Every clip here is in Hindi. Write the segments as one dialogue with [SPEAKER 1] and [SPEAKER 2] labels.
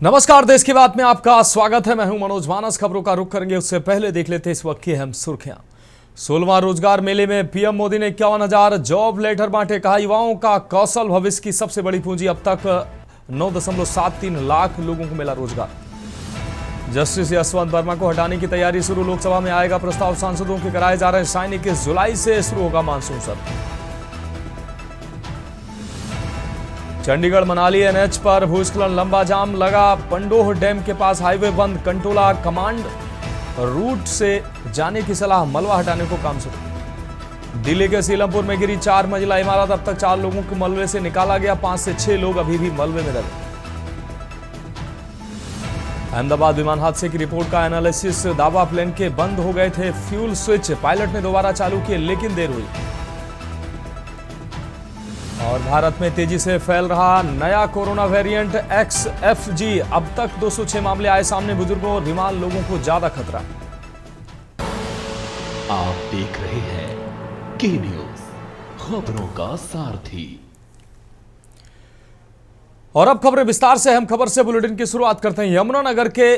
[SPEAKER 1] नमस्कार, देश की बात में आपका स्वागत है। मैं हूं मनोज मानस। खबरों का रुख करेंगे उससे पहले देख लेते हैं इस वक्त की अहम सुर्खियां। 16वां रोजगार मेले में पीएम मोदी ने 51,000 जॉब लेटर बांटे। कहा, युवाओं का कौशल भविष्य की सबसे बड़ी पूंजी। अब तक 9.73 लाख लोगों को मिला रोजगार। जस्टिस यशवंत वर्मा को हटाने की तैयारी शुरू। लोकसभा में आएगा प्रस्ताव। सांसदों के कराए जा रहे साइन। 21 जुलाई से शुरू होगा मानसून सत्र। चंडीगढ़ मनाली एनएच पर भूस्खलन, लंबा जाम लगा। पंडोह डैम के पास हाईवे बंद। कंटोला कमांड रूट से जाने की सलाह। मलबा हटाने को काम शुरू। दिल्ली के सीलमपुर में गिरी 4 मंजिला इमारत। अब तक 4 लोगों को मलबे से निकाला गया। 5 से 6 लोग अभी भी मलबे में दबे। अहमदाबाद विमान हादसे की रिपोर्ट का एनालिसिस। दावा प्लेन के बंद हो गए थे फ्यूल स्विच। पायलट ने दोबारा चालू किए लेकिन देर हुई। और भारत में तेजी से फैल रहा नया कोरोना वेरिएंट XFG। अब तक 206 मामले आए सामने। बुजुर्गों और बीमार लोगों को ज्यादा खतरा।
[SPEAKER 2] आप देख रहे हैं के न्यूज, खबरों का सारथी।
[SPEAKER 1] और अब खबरें विस्तार से। हम खबर से बुलेटिन की शुरुआत करते हैं। यमुनानगर के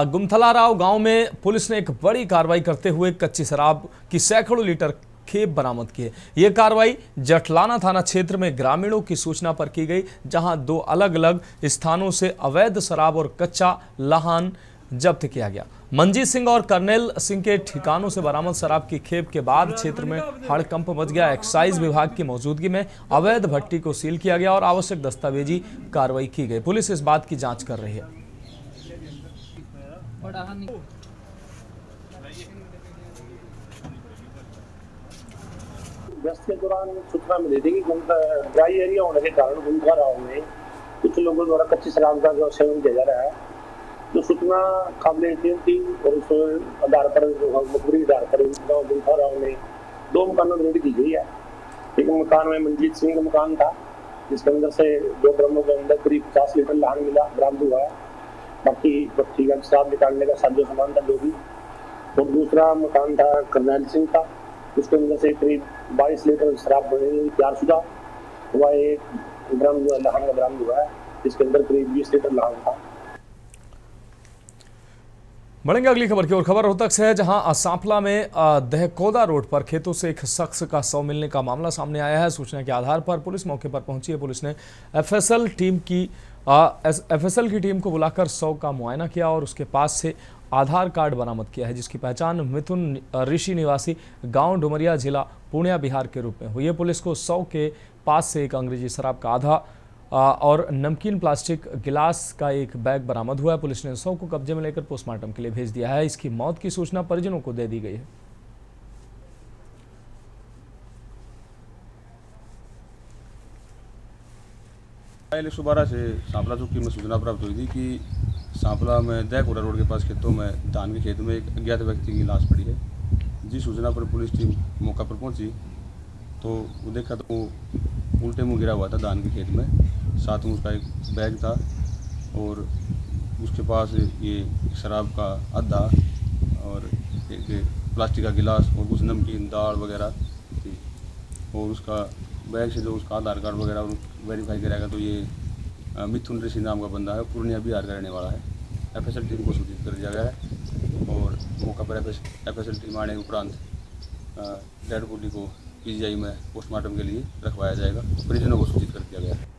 [SPEAKER 1] गुमथलाराव गांव में पुलिस ने एक बड़ी कार्रवाई करते हुए कच्ची शराब की सैकड़ों लीटर खेप बरामद किए। यह कार्रवाई जटलाना थाना क्षेत्र में ग्रामीणों की सूचना पर की गई, जहां 2 अलग अलग स्थानों से अवैध शराब और कच्चा लाहन जब्त किया गया। मंजीत सिंह और कर्नल सिंह के ठिकानों से बरामद शराब की खेप के बाद क्षेत्र में हड़कंप मच गया। एक्साइज विभाग की मौजूदगी में अवैध भट्टी को सील किया गया और आवश्यक दस्तावेजी कार्रवाई की गई। पुलिस इस बात की जांच कर रही है।
[SPEAKER 3] गश्त के दौरान सूचना मिली थी कि ड्राई एरिया होने के कारण गुमथलाराव में कुछ लोगों द्वारा कच्ची शराब का जो सेवन किया जा रहा है, तो सूचना काबिल यकीन थी और उस आधार पर मुखबरी आधार पर गुमथलाराव में 2 मकानों में रेड की गई है। एक मकान में मंजीत सिंह का मकान था, जिसके अंदर से 2 ड्रमों के अंदर करीब 50 लीटर लाहन मिला, बरामद हुआ है। बाकी भट्टी का शराब निकालने का साजो सामान था जो भी। और दूसरा मकान था कर्नल सिंह का, उसके अंदर से करीब 22 लीटर शराब बनी तैयारशुदा हुआ। एक ड्रम जो लाहन का बरामद हुआ है, जिसके अंदर करीब 20 लीटर लाहन था।
[SPEAKER 1] बढ़ेंगे अगली खबर की ओर। खबर रोहतक से है, जहां सांपला में दहकोदा रोड पर खेतों से एक शख्स का शव मिलने का मामला सामने आया है। सूचना के आधार पर पुलिस मौके पर पहुंची है। पुलिस ने एफएसएल की टीम को बुलाकर शव का मुआयना किया और उसके पास से आधार कार्ड बरामद किया है, जिसकी पहचान मिथुन ऋषि निवासी गांव डुमरिया जिला पूर्णिया बिहार के रूप में हुई है। पुलिस को शव के पास से एक अंग्रेजी शराब का आधा और नमकीन प्लास्टिक गिलास का एक बैग बरामद हुआ है। पुलिस ने शव को कब्जे में लेकर पोस्टमार्टम के लिए भेज दिया है। इसकी मौत की सूचना परिजनों को दे दी गई है।
[SPEAKER 4] सुबारा से सांपला चौकी में सूचना प्राप्त हुई थी कि सांपला में दहकोदा रोड के पास खेतों में धान के खेत में एक अज्ञात व्यक्ति की लाश पड़ी है। जिस सूचना पर पुलिस टीम मौका पर पहुंची तो वो देखा तो वो उल्टे मुंह गिरा हुआ था धान के खेत में। साथ में उसका एक बैग था और उसके पास ये शराब का अद्दा और एक प्लास्टिक का गिलास और कुछ नमकीन दाल वगैरह थी। और उसका बैग से जो उसका आधार कार्ड वगैरह वेरीफाई करेगा तो ये मिथुन ऋषि नाम का बंदा है, पूर्णिया बिहार का रहने वाला है। एफएसएल टीम को सूचित कर दिया गया है और मौका पर एफएसएल टीम आने के उपरांत डेड बॉडी को पीजीआई में पोस्टमार्टम के लिए रखवाया जाएगा। परिजनों को सूचित कर दिया गया है।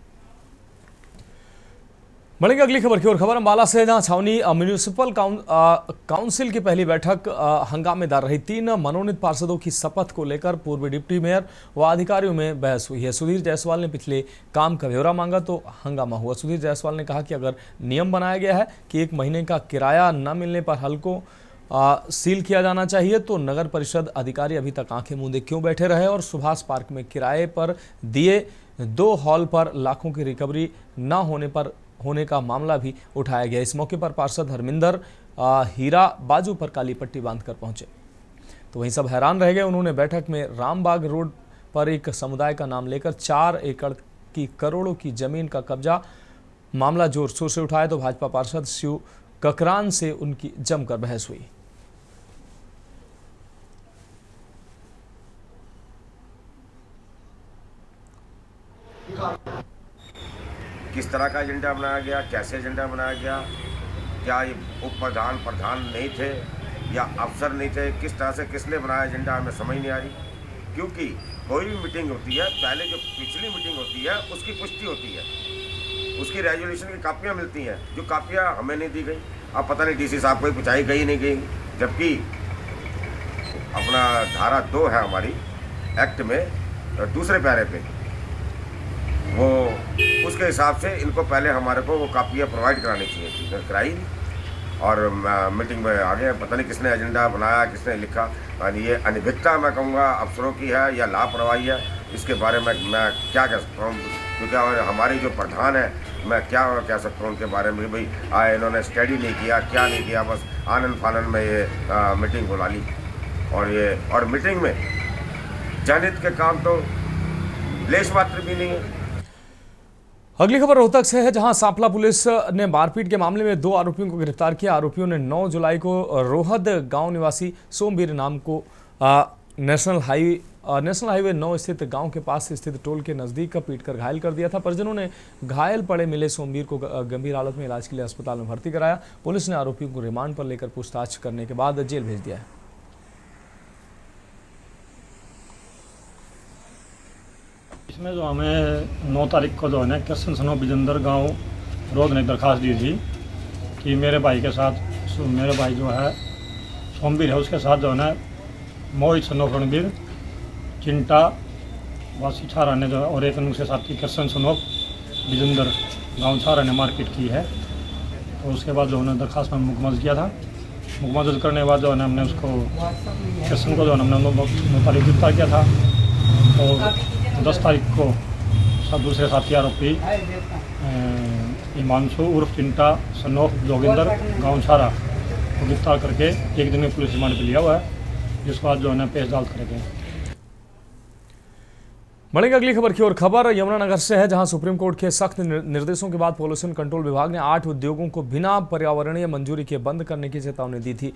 [SPEAKER 1] बढ़ेंगे अगली खबर की ओर। खबर अम्बाला से, जहां छावनी म्यूनिसिपल काउंसिल की पहली बैठक हंगामेदार रही। 3 मनोनीत पार्षदों की शपथ को लेकर पूर्व डिप्टी मेयर व अधिकारियों में बहस हुई है। सुधीर जायसवाल ने पिछले काम का ब्यौरा मांगा तो हंगामा हुआ। सुधीर जायसवाल ने कहा कि अगर नियम बनाया गया है कि 1 महीने का किराया न मिलने पर हल्कों सील किया जाना चाहिए, तो नगर परिषद अधिकारी अभी तक आंखें मूंदे क्यों बैठे रहे और सुभाष पार्क में किराए पर दिए 2 हॉल पर लाखों की रिकवरी न होने का मामला भी उठाया गया। इस मौके पर पार्षद हरमिंदर हीरा बाजू पर काली पट्टी बांधकर पहुंचे, तो वहीं सब हैरान रह गए। उन्होंने बैठक में रामबाग रोड पर एक समुदाय का नाम लेकर 4 एकड़ की करोड़ों की जमीन का कब्जा मामला जोर शोर से उठाया, तो भाजपा पार्षद शिव ककरान से उनकी जमकर बहस हुई।
[SPEAKER 5] किस तरह का एजेंडा बनाया गया, कैसे एजेंडा बनाया गया, क्या ये उप प्रधान नहीं थे या अफसर नहीं थे, किस तरह से किसने बनाया एजेंडा, हमें समझ नहीं आ रही। क्योंकि कोई भी मीटिंग होती है, पहले जो पिछली मीटिंग होती है उसकी पुष्टि होती है, उसकी रेजोल्यूशन की कापियाँ मिलती हैं, जो कापियाँ हमें नहीं दी गई। अब पता नहीं डीसी साहब को ही पूछाई गई नहीं गई, जबकि अपना धारा 2 है हमारी एक्ट में, दूसरे पैरे पे वो उसके हिसाब से इनको पहले हमारे को वो कापियाँ प्रोवाइड करानी चाहिए थी, कराई और मीटिंग में आ गए। पता नहीं किसने एजेंडा बनाया, किसने लिखा। ये अनभिज्ञता मैं कहूँगा अफसरों की है या लापरवाही है, इसके बारे में मैं क्या कह सकता हूँ, क्योंकि हमारी जो प्रधान है मैं क्या कह सकता हूँ उनके बारे में। भाई इन्होंने स्टडी नहीं किया, क्या नहीं किया, बस आनंद फानंद में ये मीटिंग बुला ली। और मीटिंग में जनहित के काम तो लेश मात्र भी नहीं है।
[SPEAKER 1] अगली खबर रोहतक से है, जहां सांपला पुलिस ने मारपीट के मामले में 2 आरोपियों को गिरफ्तार किया। आरोपियों ने 9 जुलाई को रोहद गांव निवासी सोमवीर नाम को नेशनल हाईवे 9 स्थित गांव के पास स्थित टोल के नजदीक पीटकर घायल कर दिया था। परिजनों ने घायल पड़े मिले सोमवीर को गंभीर हालत में इलाज के लिए अस्पताल में भर्ती कराया। पुलिस ने आरोपियों को रिमांड पर लेकर पूछताछ करने के बाद जेल भेज दिया है।
[SPEAKER 6] इसमें जो हमें 9 तारीख को जो है ना कृष्ण सनो बिजंदर गांव रोड ने दरख्वास्त दी थी कि मेरे भाई के साथ, मेरे भाई जो है सोमवीर है, उसके साथ जो है ना मोहित सनो रणबीर चिंटा वासी छारा ने जो है और एक उनके साथी कृष्ण सनो बिजंदर गांव छारा ने मारपीट की है। तो उसके बाद जो उन्होंने दरख्वास्त में मुकम्मल किया था। मुकम्मल करने के बाद जो है ना हमने उसको कृष्ण को जो है हमने 9 तारीख गिरफ्तार किया था। तो 10 तारीख को दूसरे साथी आरोपी हिमांशु उर्फ चिंटा सनोफ जोगिंदर गाँव छारा को गिरफ्तार करके 1 दिन में पुलिस रिमांड पे लिया हुआ है, जिसके बाद जो है ना पेश अदालत करेंगे।
[SPEAKER 1] बढ़ेंगे अगली खबर की ओर। खबर यमुनानगर से है, जहां सुप्रीम कोर्ट के सख्त निर्देशों के बाद पॉल्यूशन कंट्रोल विभाग ने 8 उद्योगों को बिना पर्यावरणीय मंजूरी के बंद करने की चेतावनी दी थी।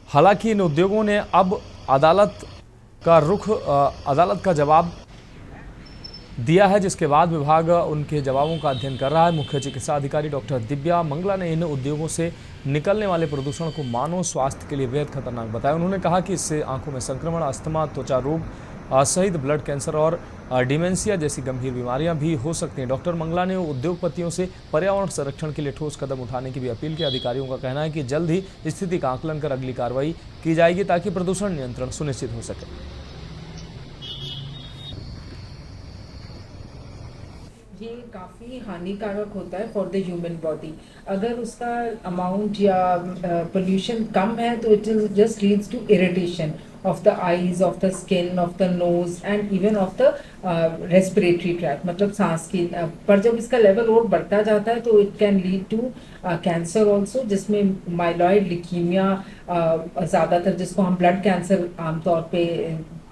[SPEAKER 1] हालांकि इन उद्योगों ने अब अदालत का जवाब दिया है, जिसके बाद विभाग उनके जवाबों का अध्ययन कर रहा है। मुख्य चिकित्सा अधिकारी डॉक्टर दिव्या मंगला ने इन उद्योगों से निकलने वाले प्रदूषण को मानव स्वास्थ्य के लिए बेहद खतरनाक बताया। उन्होंने कहा कि इससे आंखों में संक्रमण, अस्थमा, त्वचा रोग सहित ब्लड कैंसर और डिमेंशिया जैसी गंभीर बीमारियां भी हो सकती हैं। डॉक्टर मंगला ने उद्योगपतियों से पर्यावरण संरक्षण के लिए ठोस कदम उठाने की भी अपील की। अधिकारियों का कहना है कि जल्द ही स्थिति का आकलन कर अगली कार्रवाई की जाएगी, ताकि प्रदूषण नियंत्रण सुनिश्चित हो सके।
[SPEAKER 7] ये काफ़ी हानिकारक होता है फॉर द ह्यूमन बॉडी। अगर उसका अमाउंट या पोल्यूशन कम है तो it just leads to irritation of the eyes, of the skin, of the nose and even of the respiratory tract, मतलब सांस की। पर जब इसका लेवल और बढ़ता जाता है तो it can lead to cancer also, जिसमें माइलॉइड ल्यूकीमिया ज़्यादातर, जिसको हम ब्लड कैंसर आमतौर पे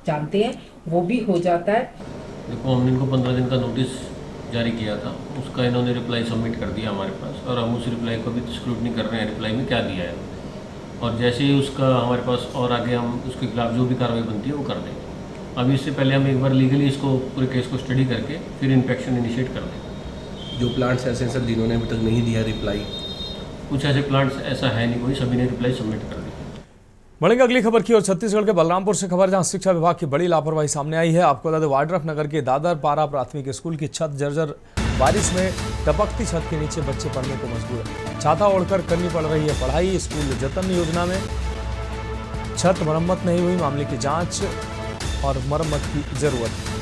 [SPEAKER 7] जानते हैं, वो भी हो जाता है।
[SPEAKER 8] देखो, हमने इनको 15 दिन का नोटिस जारी किया था, उसका इन्होंने रिप्लाई सबमिट कर दिया हमारे पास, और हम उस रिप्लाई को भी स्क्रूटनी कर रहे हैं, रिप्लाई में क्या दिया है। और जैसे ही उसका हमारे पास और आगे हम उसके खिलाफ जो भी कार्रवाई बनती है वो कर देंगे। अभी इससे पहले हम एक बार लीगली इसको पूरे केस को स्टडी करके फिर इंस्पेक्शन इनिशिएट कर देंगे।
[SPEAKER 9] जो प्लांट्स ऐसे हैं सर जिन्होंने अभी तक नहीं दिया रिप्लाई?
[SPEAKER 8] कुछ ऐसे प्लांट्स ऐसा है नहीं, कोई सभी ने रिप्लाई सबमिट कर दिया।
[SPEAKER 1] बढ़ेंगे अगली खबर की ओर। छत्तीसगढ़ के बलरामपुर से खबर, जहां शिक्षा विभाग की बड़ी लापरवाही सामने आई है। आपको बता दें, वाड्रफ नगर के दादर पारा प्राथमिक स्कूल की छत जर्जर, बारिश में टपकती छत के नीचे बच्चे पढ़ने को मजबूर है। छाता ओढ़कर करनी पड़ रही है पढ़ाई। स्कूल जतन योजना में छत मरम्मत नहीं हुई, मामले की जांच और मरम्मत की जरूरत है।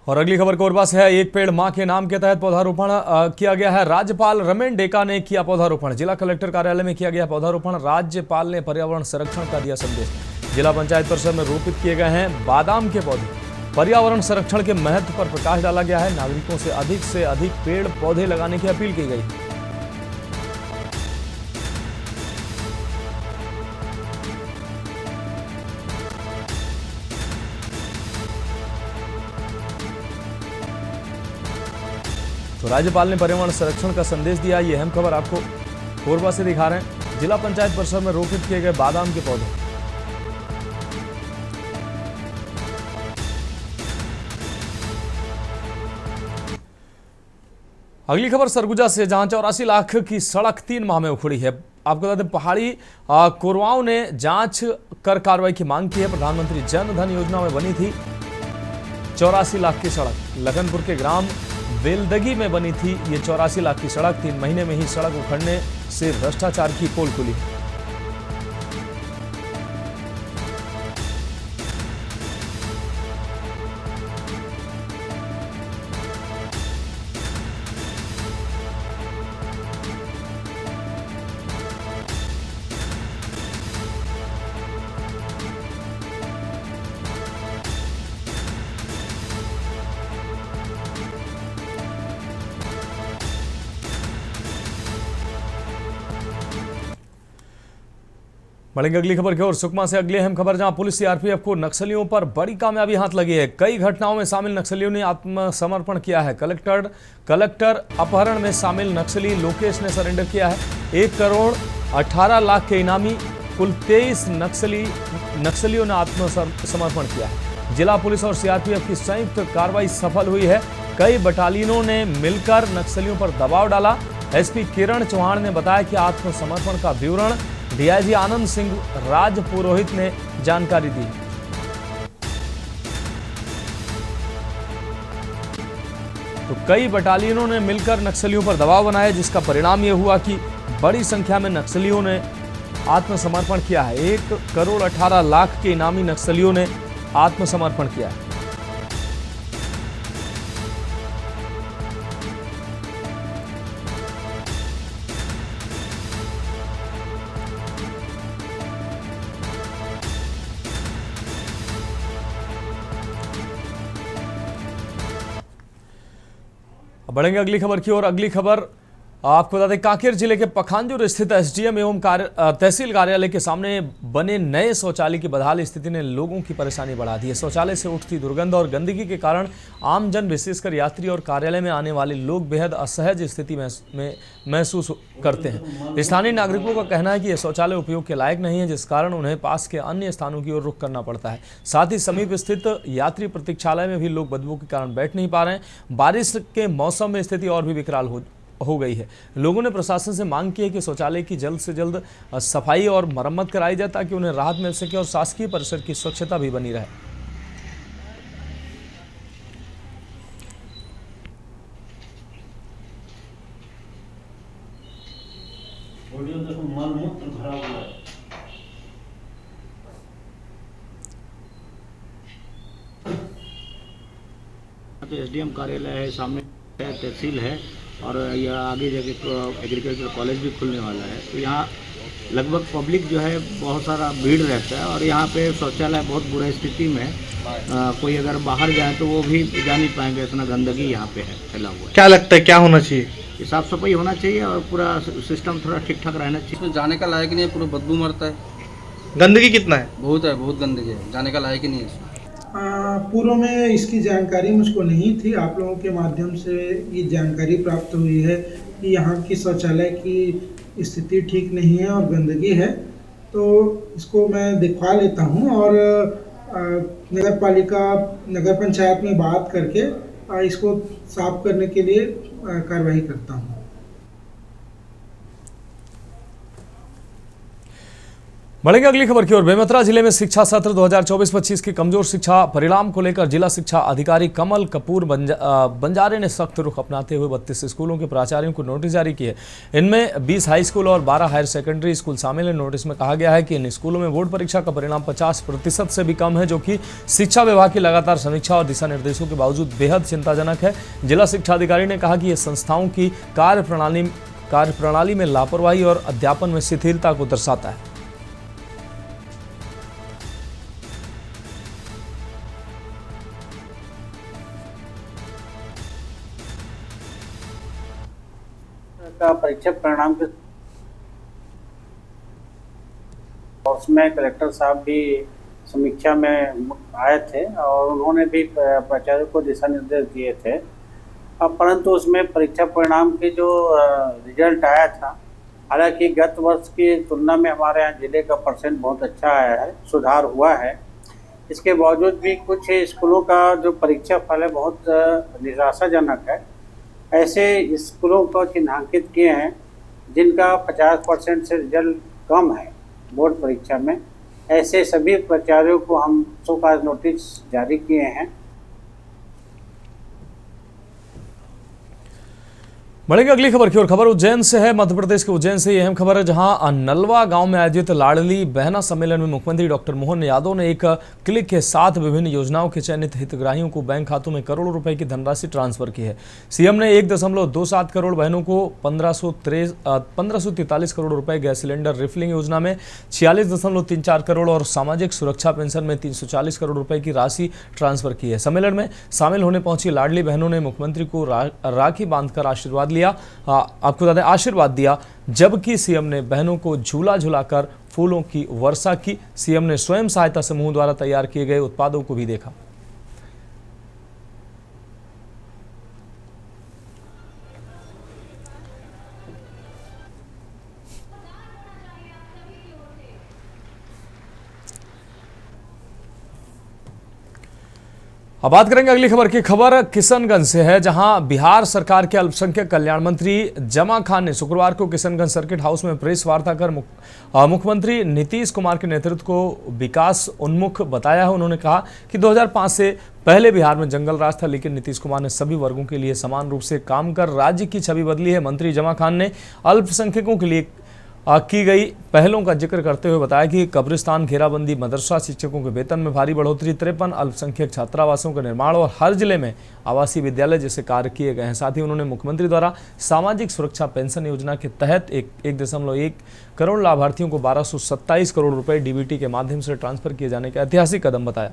[SPEAKER 1] और अगली खबर कोरबा से है। एक पेड़ मां के नाम के तहत पौधारोपण किया गया है। राज्यपाल रमेन डेका ने किया पौधारोपण। जिला कलेक्टर कार्यालय में किया गया पौधारोपण। राज्यपाल ने पर्यावरण संरक्षण का दिया संदेश। जिला पंचायत परिसर में रोपित किए गए हैं बादाम के पौधे। पर्यावरण संरक्षण के महत्व पर प्रकाश डाला गया है। नागरिकों से अधिक पेड़ पौधे लगाने की अपील की गई। तो राज्यपाल ने पर्यावरण संरक्षण का संदेश दिया। ये अहम खबर आपको कोरबा से दिखा रहे हैं। जिला पंचायत परिसर में रोपित किए गए बादाम के पौधे। अगली खबर सरगुजा से, जहां 84 लाख की सड़क 3 माह में उखड़ी है। आपको बता दें, पहाड़ी कोरवाओं ने जांच कर कार्रवाई की मांग की है। प्रधानमंत्री जन धन योजना में बनी थी 84 लाख की सड़क। लखनपुर के ग्राम बेलदगी में बनी थी ये 84 लाख की सड़क। 3 महीने में ही सड़क उखड़ने से भ्रष्टाचार की पोल खुली। बढ़ेंगे अगली खबर की ओर। सुकमा से अगली अहम खबर, जहां पुलिस सीआरपीएफ को नक्सलियों पर बड़ी कामयाबी हाथ लगी है। कई घटनाओं में शामिल नक्सलियों ने आत्मसमर्पण किया है। कलेक्टर अपहरण में शामिल नक्सली लोकेश ने सरेंडर किया है। 1 करोड़ 18 लाख के इनामी कुल 23 नक्सलियों ने आत्मसमर्पण किया है। जिला पुलिस और सीआरपीएफ की संयुक्त कार्रवाई सफल हुई है। कई बटालियनों ने मिलकर नक्सलियों पर दबाव डाला। एसपी किरण चौहान ने बताया कि आत्मसमर्पण का विवरण डीआईजी आनंद सिंह राजपुरोहित ने जानकारी दी। तो कई बटालियनों ने मिलकर नक्सलियों पर दबाव बनाया, जिसका परिणाम यह हुआ कि बड़ी संख्या में नक्सलियों ने आत्मसमर्पण किया है। 1 करोड़ 18 लाख के इनामी नक्सलियों ने आत्मसमर्पण किया है। बढ़ेंगे अगली खबर की ओर। अगली खबर आपको बता दें, कांकेर जिले के पखांजूर स्थित एसडीएम एवं तहसील कार्यालय के सामने बने नए शौचालय की बदहाल स्थिति ने लोगों की परेशानी बढ़ा दी है। शौचालय से उठती दुर्गंध और गंदगी के कारण आमजन, विशेषकर यात्री और कार्यालय में आने वाले लोग बेहद असहज स्थिति में महसूस करते हैं। स्थानीय नागरिकों का कहना है कि यह शौचालय उपयोग के लायक नहीं है, जिस कारण उन्हें पास के अन्य स्थानों की ओर रुख करना पड़ता है। साथ ही समीप स्थित यात्री प्रतीक्षालय में भी लोग बदबू के कारण बैठ नहीं पा रहे हैं। बारिश के मौसम में स्थिति और भी विकराल हो गई है। लोगों ने प्रशासन से मांग की है कि शौचालय की जल्द से जल्द सफाई और मरम्मत कराई जाए, ताकि उन्हें राहत मिल सके और शासकीय परिसर की स्वच्छता भी बनी रहे।
[SPEAKER 10] एसडीएम कार्यालय है, सामने तहसील है और यह आगे जाके एग्रीकल्चर कॉलेज भी खुलने वाला है। तो यहाँ लगभग पब्लिक जो है बहुत सारा भीड़ रहता है और यहाँ पे शौचालय बहुत बुरा स्थिति में है। कोई अगर बाहर जाए तो वो भी जा नहीं पाएंगे, इतना गंदगी यहाँ पे है फैला हुआ है।
[SPEAKER 11] क्या लगता है क्या होना चाहिए?
[SPEAKER 10] साफ सफाई होना चाहिए और पूरा सिस्टम थोड़ा ठीक ठाक रहना चाहिए।
[SPEAKER 12] इसमें जाने का लायक नहीं है, पूरा बदबू मारता है।
[SPEAKER 11] गंदगी कितना है?
[SPEAKER 12] बहुत है, बहुत गंदगी है, जाने का लायक ही नहीं है इसमें।
[SPEAKER 13] पूर्व में इसकी जानकारी मुझको नहीं थी। आप लोगों के माध्यम से ये जानकारी प्राप्त हुई है कि यहाँ की शौचालय की स्थिति ठीक नहीं है और गंदगी है। तो इसको मैं दिखवा लेता हूँ और नगर पालिका, नगर पंचायत में बात करके इसको साफ करने के लिए कार्रवाई करता हूँ।
[SPEAKER 1] बढ़ेंगे अगली खबर की ओर। बेमेतरा जिले में शिक्षा सत्र 2024-25 के कमजोर शिक्षा परिणाम को लेकर जिला शिक्षा अधिकारी कमल कपूर बंजारे ने सख्त रुख अपनाते हुए 32 स्कूलों के प्राचार्यों को नोटिस जारी किए। इनमें 20 हाई स्कूल और 12 हायर सेकेंडरी स्कूल शामिल है। नोटिस में कहा गया है कि इन स्कूलों में बोर्ड परीक्षा का परिणाम 50% से भी कम है, जो कि शिक्षा विभाग की लगातार समीक्षा और दिशा निर्देशों के बावजूद बेहद चिंताजनक है। जिला शिक्षा अधिकारी ने कहा कि ये संस्थाओं की कार्यप्रणाली में लापरवाही और अध्यापन में शिथिलता को दर्शाता है।
[SPEAKER 10] का परीक्षा परिणाम के और उसमें कलेक्टर साहब भी समीक्षा में आए थे और उन्होंने भी प्राचार्यों को दिशा निर्देश दिए थे
[SPEAKER 14] परंतु उसमें परीक्षा परिणाम के जो रिजल्ट आया था, हालांकि गत वर्ष की तुलना में हमारे यहाँ जिले का परसेंट बहुत अच्छा आया है, सुधार हुआ है। इसके बावजूद भी कुछ स्कूलों का जो परीक्षा फल है बहुत निराशाजनक है। ऐसे स्कूलों को चिन्हांकित किए हैं जिनका 50% से रिजल्ट कम है बोर्ड परीक्षा में। ऐसे सभी प्राचार्यों को हम शोकॉज नोटिस जारी किए हैं।
[SPEAKER 1] बढ़ेंगे अगली खबर की ओर। खबर उज्जैन से है। मध्य प्रदेश के उज्जैन से यह अहम खबर है, जहां नलवा गांव में आयोजित लाडली बहना सम्मेलन में मुख्यमंत्री डॉक्टर मोहन यादव ने एक क्लिक के साथ विभिन्न योजनाओं के चयनित हितग्राहियों को बैंक खातों में करोड़ों रुपए की धनराशि ट्रांसफर की है। सीएम ने 1.27 करोड़ बहनों को 1543 करोड़ रुपए, गैस सिलेंडर रिफिलिंग योजना में 46.34 करोड़ और सामाजिक सुरक्षा पेंशन में 340 करोड़ रुपए की राशि ट्रांसफर की है। सम्मेलन में शामिल होने पहुंची लाडली बहनों ने मुख्यमंत्री को राखी बांधकर आशीर्वाद आपको बता दें आशीर्वाद दिया, जबकि सीएम ने बहनों को झूला झुलाकर फूलों की वर्षा की। सीएम ने स्वयं सहायता समूह द्वारा तैयार किए गए उत्पादों को भी देखा। अब बात करेंगे अगली खबर की। खबर किशनगंज से है, जहां बिहार सरकार के अल्पसंख्यक कल्याण मंत्री जमा खान ने शुक्रवार को किशनगंज सर्किट हाउस में प्रेस वार्ता कर मुख्यमंत्री नीतीश कुमार के नेतृत्व को विकास उन्मुख बताया है। उन्होंने कहा कि 2005 से पहले बिहार में जंगल राज था, लेकिन नीतीश कुमार ने सभी वर्गों के लिए समान रूप से काम कर राज्य की छवि बदली है। मंत्री जमा खान ने अल्पसंख्यकों के लिए की गई पहलों का जिक्र करते हुए बताया कि कब्रिस्तान, घेराबंदी, मदरसा शिक्षकों के वेतन में भारी बढ़ोतरी, 53 अल्पसंख्यक छात्रावासों का निर्माण और हर जिले में आवासीय विद्यालय जैसे कार्य किए गए हैं। साथ ही उन्होंने मुख्यमंत्री द्वारा सामाजिक सुरक्षा पेंशन योजना के तहत 1.1 करोड़ लाभार्थियों को 1227 करोड़ रुपए डीबीटी के माध्यम से ट्रांसफर किए जाने का ऐतिहासिक कदम बताया।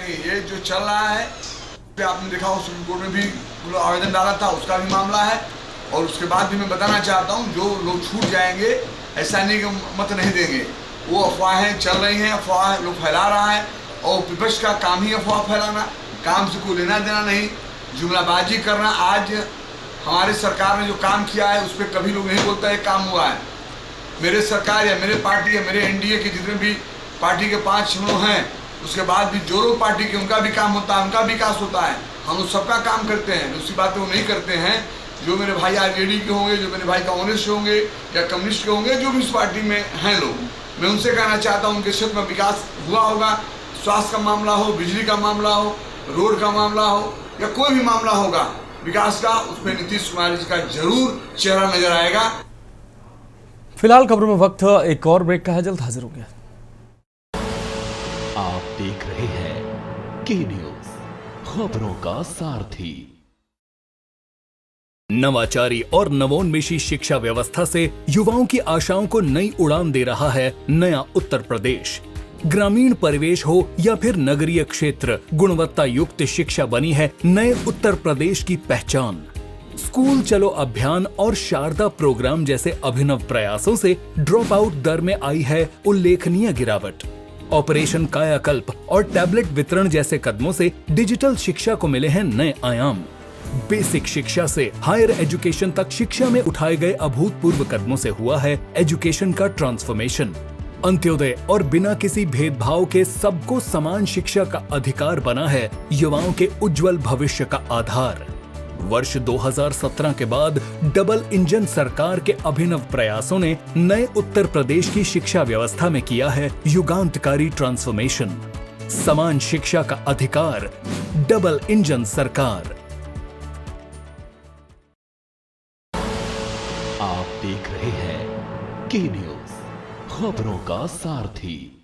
[SPEAKER 15] ये जो चल रहा है आपने देखा हो, सुप्रीम कोर्ट में भी आवेदन डाला था, उसका भी मामला है। और उसके बाद भी मैं बताना चाहता हूँ, जो लोग छूट जाएंगे ऐसा नहीं कि मत नहीं देंगे, वो अफवाहें चल रही हैं, अफवाह लोग फैला रहा है और विपक्ष का काम ही अफवाह फैलाना, काम से कोई लेना देना नहीं, जुमलाबाजी करना। आज हमारी सरकार ने जो काम किया है उस पर कभी लोग नहीं बोलता है काम हुआ है। मेरे सरकार या मेरे पार्टी या मेरे एनडीए के जितने भी पार्टी के 5 लोग हैं, उसके बाद भी जो लोग पार्टी के उनका भी काम होता है, उनका विकास होता है, हम उस सबका काम करते हैं। दूसरी बातें वो नहीं करते हैं। जो मेरे भाई आरजेडी के होंगे, जो मेरे भाई कांग्रेस के होंगे या कम्युनिस्ट के होंगे, जो भी इस पार्टी में हैं लोग, मैं उनसे कहना चाहता हूँ उनके क्षेत्र में विकास हुआ होगा। स्वास्थ्य का मामला हो, बिजली का मामला हो, रोड का मामला हो या कोई भी मामला होगा विकास का, उसमें नीतीश कुमार जी का जरूर चेहरा नजर आएगा।
[SPEAKER 1] फिलहाल खबरों में वक्त एक और ब्रेक का है, जल्द हाजिर हो गया।
[SPEAKER 2] आप देख रहे हैं के न्यूज, खबरों का सारथी।
[SPEAKER 16] नवाचारी और नवोन्मेषी शिक्षा व्यवस्था से युवाओं की आशाओं को नई उड़ान दे रहा है नया उत्तर प्रदेश। ग्रामीण परिवेश हो या फिर नगरीय क्षेत्र, गुणवत्ता युक्त शिक्षा बनी है नए उत्तर प्रदेश की पहचान। स्कूल चलो अभियान और शारदा प्रोग्राम जैसे अभिनव प्रयासों से ड्रॉप आउट दर में आई है उल्लेखनीय गिरावट। ऑपरेशन कायाकल्प और टैबलेट वितरण जैसे कदमों से डिजिटल शिक्षा को मिले हैं नए आयाम। बेसिक शिक्षा से हायर एजुकेशन तक शिक्षा में उठाए गए अभूतपूर्व कदमों से हुआ है एजुकेशन का ट्रांसफॉर्मेशन। अंत्योदय और बिना किसी भेदभाव के सबको समान शिक्षा का अधिकार बना है युवाओं के उज्जवल भविष्य का आधार। वर्ष 2017 के बाद डबल इंजन सरकार के अभिनव प्रयासों ने नए उत्तर प्रदेश की शिक्षा व्यवस्था में किया है युगांतकारी ट्रांसफॉर्मेशन। समान शिक्षा का अधिकार, डबल इंजन सरकार।
[SPEAKER 2] आप देख रहे हैं के न्यूज, खबरों का सारथी।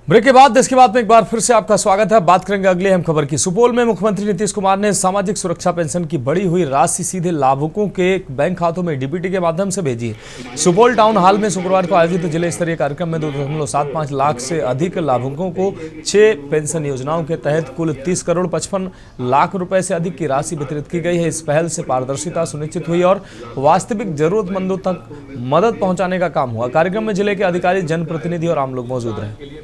[SPEAKER 1] ब्रेक के बाद देश की बात में एक बार फिर से आपका स्वागत है। बात करेंगे अगली अहम खबर की। सुपौल में मुख्यमंत्री नीतीश कुमार ने सामाजिक सुरक्षा पेंशन की बढ़ी हुई राशि सीधे लाभुकों के बैंक खातों में डीबीटी के माध्यम से भेजी है। सुपौल टाउन हॉल में शुक्रवार को आयोजित जिले स्तरीय कार्यक्रम में 2.75 लाख से अधिक लाभुकों को 6 पेंशन योजनाओं के तहत कुल 30 करोड़ 55 लाख रुपए से अधिक की राशि वितरित की गई है। इस पहल से पारदर्शिता सुनिश्चित हुई और वास्तविक जरूरतमंदों तक मदद पहुंचाने का काम हुआ। कार्यक्रम में जिले के अधिकारी, जनप्रतिनिधि और आम लोग मौजूद रहे।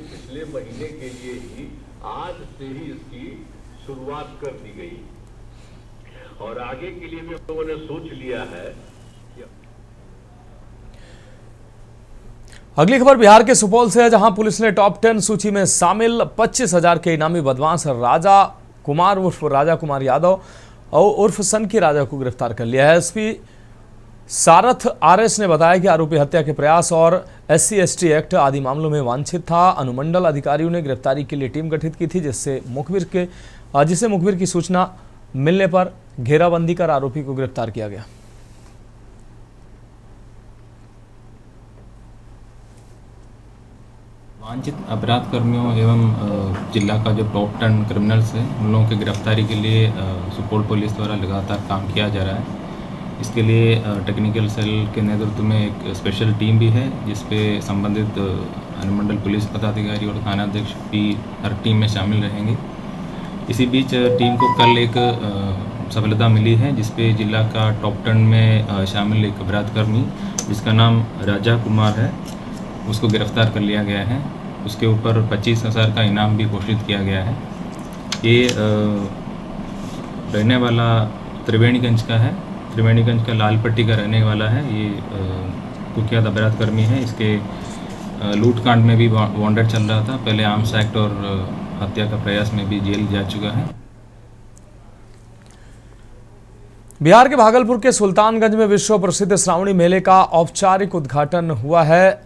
[SPEAKER 2] महीने के लिए ही आज से ही इसकी शुरुआत कर दी गई और आगे के लिए भी हम लोगों ने सोच लिया है।
[SPEAKER 1] अगली खबर बिहार के सुपौल से है, जहां पुलिस ने टॉप 10 सूची में शामिल 25,000 के इनामी बदमाश राजा कुमार उर्फ राजा कुमार यादव और उर्फ सन की राजा को गिरफ्तार कर लिया है। एसपी सारथ आरएस ने बताया कि आरोपी हत्या के प्रयास और SC/ST एक्ट आदि मामलों में वांछित था। अनुमंडल अधिकारियों ने गिरफ्तारी के लिए टीम गठित की थी, जिसे मुखबिर की सूचना मिलने पर घेराबंदी कर आरोपी को गिरफ्तार किया गया।
[SPEAKER 17] वांछित अपराध कर्मियों एवं जिला का जो टॉप 10 क्रिमिनल्स है, उन लोगों की गिरफ्तारी के लिए सुपौल पुलिस द्वारा लगातार काम किया जा रहा है। इसके लिए टेक्निकल सेल के नेतृत्व में एक स्पेशल टीम भी है, जिसपे संबंधित अनुमंडल पुलिस पदाधिकारी और थानाध्यक्ष भी हर टीम में शामिल रहेंगे। इसी बीच टीम को कल एक सफलता मिली है, जिसपे जिला का टॉप 10 में शामिल एक अपराधकर्मी जिसका नाम राजा कुमार है, उसको गिरफ्तार कर लिया गया है। उसके ऊपर 25,000 का इनाम भी घोषित किया गया है। ये रहने वाला त्रिवेणीगंज का है, त्रिवेणीगंज का लालपट्टी का रहने वाला है। ये कुख्यात अपराधकर्मी है। इसके लूटकांड में भी वांटेड चल रहा था, पहले आर्म्स एक्ट और हत्या का प्रयास में भी जेल जा चुका है।
[SPEAKER 1] बिहार के भागलपुर के सुल्तानगंज में विश्व प्रसिद्ध श्रावणी मेले का औपचारिक उद्घाटन हुआ है।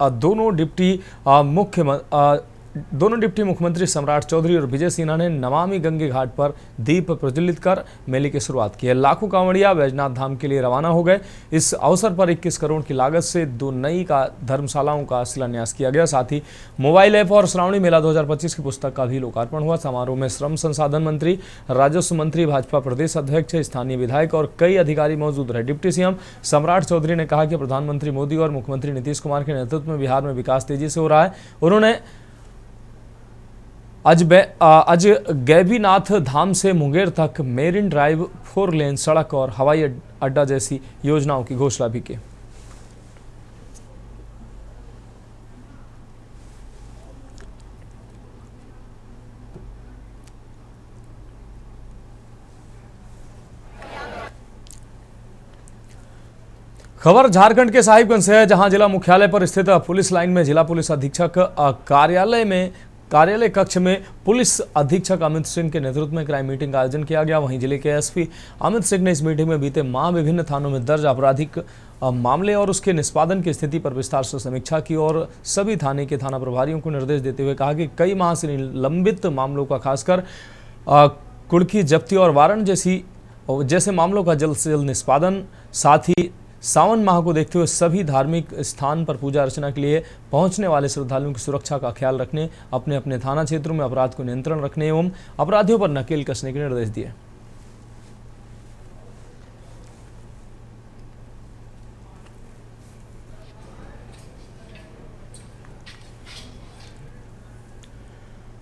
[SPEAKER 1] दोनों डिप्टी मुख्यमंत्री सम्राट चौधरी और विजय सिन्हा ने नमामि गंगे घाट पर दीप प्रज्वलित कर मेले की शुरुआत की है। लाखों कांवड़िया वैजनाथ धाम के लिए रवाना हो गए। इस अवसर पर 21 करोड़ की लागत से 2 नई धर्मशालाओं का शिलान्यास किया गया। साथ ही मोबाइल ऐप और श्रावणी मेला 2025 की पुस्तक का भी लोकार्पण हुआ। समारोह में श्रम संसाधन मंत्री, राजस्व मंत्री, भाजपा प्रदेश अध्यक्ष, स्थानीय विधायक और कई अधिकारी मौजूद रहे। डिप्टी सीएम सम्राट चौधरी ने कहा कि प्रधानमंत्री मोदी और मुख्यमंत्री नीतीश कुमार के नेतृत्व में बिहार में विकास तेजी से हो रहा है। उन्होंने आज गैबीनाथ धाम से मुंगेर तक मेरिन ड्राइव, 4 लेन सड़क और हवाई अड्डा जैसी योजनाओं की घोषणा भी की। खबर झारखंड के साहिबगंज से है, जहां जिला मुख्यालय पर स्थित पुलिस लाइन में जिला पुलिस अधीक्षक कार्यालय कक्ष में पुलिस अधीक्षक अमित सिंह के नेतृत्व में क्राइम मीटिंग का आयोजन किया गया। वहीं जिले के एसपी अमित सिंह ने इस मीटिंग में बीते माह विभिन्न थानों में दर्ज आपराधिक मामले और उसके निष्पादन की स्थिति पर विस्तार से समीक्षा की और सभी थाने के थाना प्रभारियों को निर्देश देते हुए कहा कि कई माह से लंबित मामलों का खासकर कुर्की जब्ती और वारंट जैसे मामलों का जल्द से जल्द निष्पादन, साथ ही सावन माह को देखते हुए सभी धार्मिक स्थान पर पूजा अर्चना के लिए पहुंचने वाले श्रद्धालुओं की सुरक्षा का ख्याल रखने, अपने अपने थाना क्षेत्रों में अपराध को नियंत्रण रखने एवं अपराधियों पर नकेल कसने के निर्देश दिए।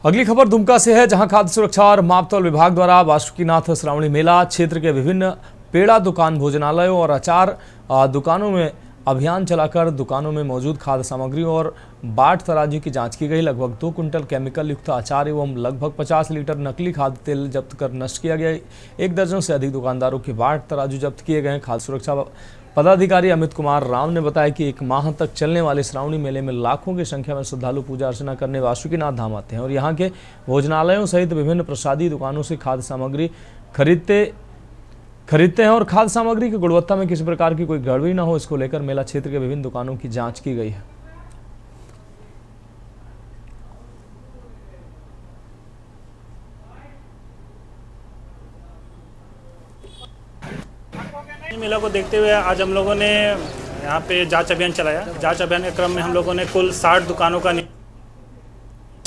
[SPEAKER 1] अगली खबर दुमका से है, जहां खाद्य सुरक्षा और मापतौल विभाग द्वारा बासुकीनाथ श्रावणी मेला क्षेत्र के विभिन्न पेड़ा दुकान, भोजनालयों और अचार दुकानों में अभियान चलाकर दुकानों में मौजूद खाद्य सामग्रियों और बाट तराजू की जांच की गई। लगभग 2 कुंटल केमिकल युक्त अचार एवं लगभग 50 लीटर नकली खाद्य तेल जब्त कर नष्ट किया गया। 1 दर्जन से अधिक दुकानदारों के बाट तराजू जब्त किए गए। खाद्य सुरक्षा पदाधिकारी अमित कुमार राव ने बताया कि 1 माह तक चलने वाले श्रावणी मेले में लाखों की संख्या में श्रद्धालु पूजा अर्चना करने बासुकीनाथ धाम आते हैं और यहाँ के भोजनालयों सहित विभिन्न प्रसादी दुकानों से खाद्य सामग्री खरीदते हैं और खाद्य सामग्री की गुणवत्ता में किसी प्रकार की कोई गड़बड़ी न हो, इसको लेकर मेला क्षेत्र के विभिन्न दुकानों की जांच की गई है।
[SPEAKER 18] मेला को देखते हुए आज हम लोगों ने यहाँ पे जांच अभियान चलाया। जांच अभियान के क्रम में हम लोगों ने कुल 60 दुकानों का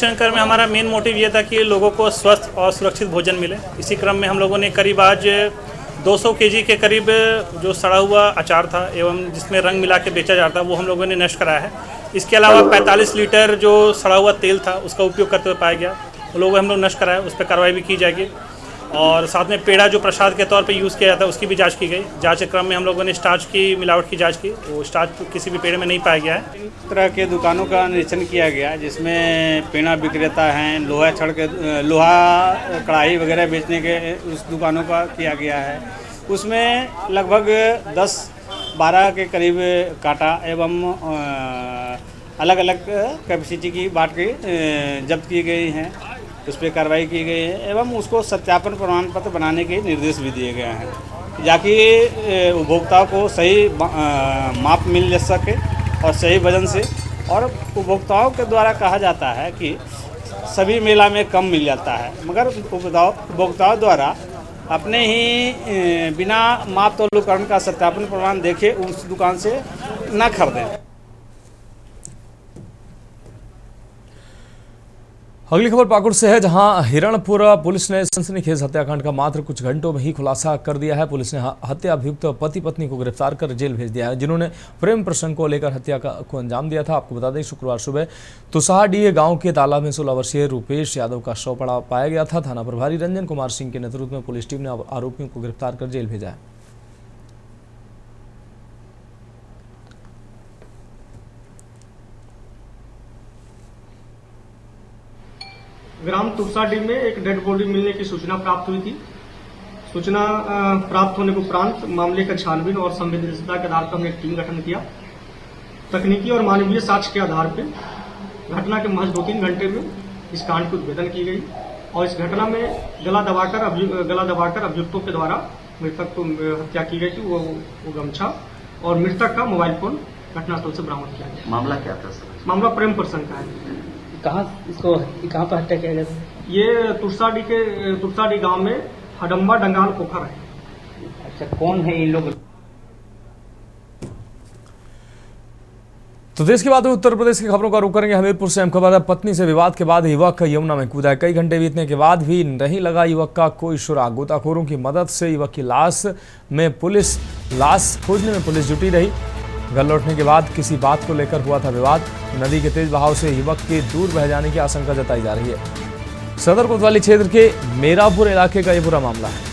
[SPEAKER 18] प्रशिक्षण क्रम में हमारा मेन मोटिव ये था कि लोगों को स्वस्थ और सुरक्षित भोजन मिले। इसी क्रम में हम लोगों ने करीब आज 200 केजी के करीब जो सड़ा हुआ अचार था एवं जिसमें रंग मिला के बेचा जाता वो हम लोगों ने नष्ट कराया है। इसके अलावा 45 लीटर जो सड़ा हुआ तेल था उसका उपयोग करते हुए पाया गया, वो लोग हम लोग नष्ट कराए, उस पर कार्रवाई भी की जाएगी। और साथ में पेड़ा जो प्रसाद के तौर पे यूज़ किया जाता है उसकी भी जांच की गई। जांच के क्रम में हम लोगों ने स्टार्च की मिलावट की जांच की, वो स्टार्च किसी भी पेड़े में नहीं पाया गया है।
[SPEAKER 10] इस तरह के दुकानों का निरीक्षण किया गया जिसमें पेड़ा विक्रेता हैं, लोहा कढ़ाई वगैरह बेचने के उस दुकानों का किया गया है। उसमें लगभग 10-12 के करीब काटा एवं अलग अलग कैपेसिटी की बाट के जब्त की गई हैं, उस पर कार्रवाई की गई है एवं उसको सत्यापन प्रमाण पत्र बनाने के निर्देश भी दिए गए हैं, ताकि उपभोक्ताओं को सही माप मिल सके और सही वजन से। और उपभोक्ताओं के द्वारा कहा जाता है कि सभी मेला में कम मिल जाता है, मगर उपभोक्ताओं द्वारा अपने ही बिना माप तोल उपकरण का सत्यापन प्रमाण देखे उस दुकान से न खरीदें।
[SPEAKER 1] अगली खबर पाकुड़ से है, जहां हिरणपुर पुलिस ने सनसनीखेज हत्याकांड का मात्र कुछ घंटों में ही खुलासा कर दिया है। पुलिस ने हत्या अभियुक्त पति पत्नी को गिरफ्तार कर जेल भेज दिया है, जिन्होंने प्रेम प्रसंग को लेकर हत्या को अंजाम दिया था। आपको बता दें, शुक्रवार सुबह तुसाहाडीह गांव के तालाब में 16 वर्षीय रूपेश यादव का शव पड़ा पाया गया था। थाना प्रभारी रंजन कुमार सिंह के नेतृत्व में पुलिस टीम ने आरोपियों को गिरफ्तार कर जेल भेजा है।
[SPEAKER 19] ग्राम तुरसाडीह में एक डेड बॉडी मिलने की सूचना प्राप्त हुई थी। सूचना प्राप्त होने के उपरांत मामले का छानबीन और संवेदनशीलता के आधार पर हमने एक टीम गठन किया। तकनीकी और मानवीय साक्ष्य के आधार पर घटना के महज 2-3 घंटे में इस कांड की उद्भेदन की गई और इस घटना में गला दबाकर अभियुक्तों के द्वारा मृतक को हत्या की गई थी। वो गमछा और मृतक का मोबाइल फोन घटनास्थल से बरामद किया गया।
[SPEAKER 10] मामला क्या था सर?
[SPEAKER 19] मामला प्रेम प्रसंग का है।
[SPEAKER 10] कहाँ पर हत्या किया गया था?
[SPEAKER 19] ये तुरसाडीह गांव में हडम्बा डंगाल पोखर है।
[SPEAKER 10] अच्छा, कौन है ये लोग?
[SPEAKER 1] तो देश के बाद उत्तर प्रदेश की खबरों का रुख करेंगे। हमीरपुर से अहम खबर है, पत्नी से विवाद के बाद युवक यमुना में कूदा है। कई घंटे बीतने के बाद भी नहीं लगा युवक का कोई सुराग। गोताखोरों की मदद से युवक की लाश खोजने में पुलिस जुटी रही। घर लौटने के बाद किसी बात को लेकर हुआ था विवाद। नदी के तेज बहाव से युवक के दूर बह जाने की आशंका जताई जा रही है। सदर कोतवाली क्षेत्र के मेरापुर इलाके का यह पूरा मामला है।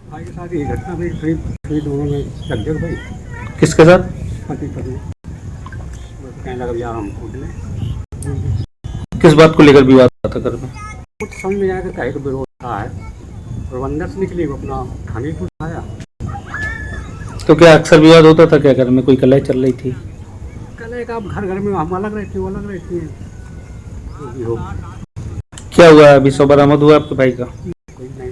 [SPEAKER 20] भाई के साथ ये घटना हुई, फिर दोनों में झगड़ भाई।
[SPEAKER 11] किसके साथ?
[SPEAKER 20] पति पत्नी। कहने लगा यार हम कूद लें।
[SPEAKER 11] किस बात को लेकर विवाद था घर में?
[SPEAKER 20] कुछ समझ में आया कि काहे का विरोध था है, प्रबंधन से निकली वो अपना थाने को आया।
[SPEAKER 11] तो क्या अक्सर विवाद होता था क्या घर में? कोई कलह चल रही थी?
[SPEAKER 20] कलह का अब घर में हम अलग रहते वो अलग रहती है।
[SPEAKER 11] क्या हुआ? अभी शव बरामद हुआ आपके भाई का?
[SPEAKER 20] कोई नहीं।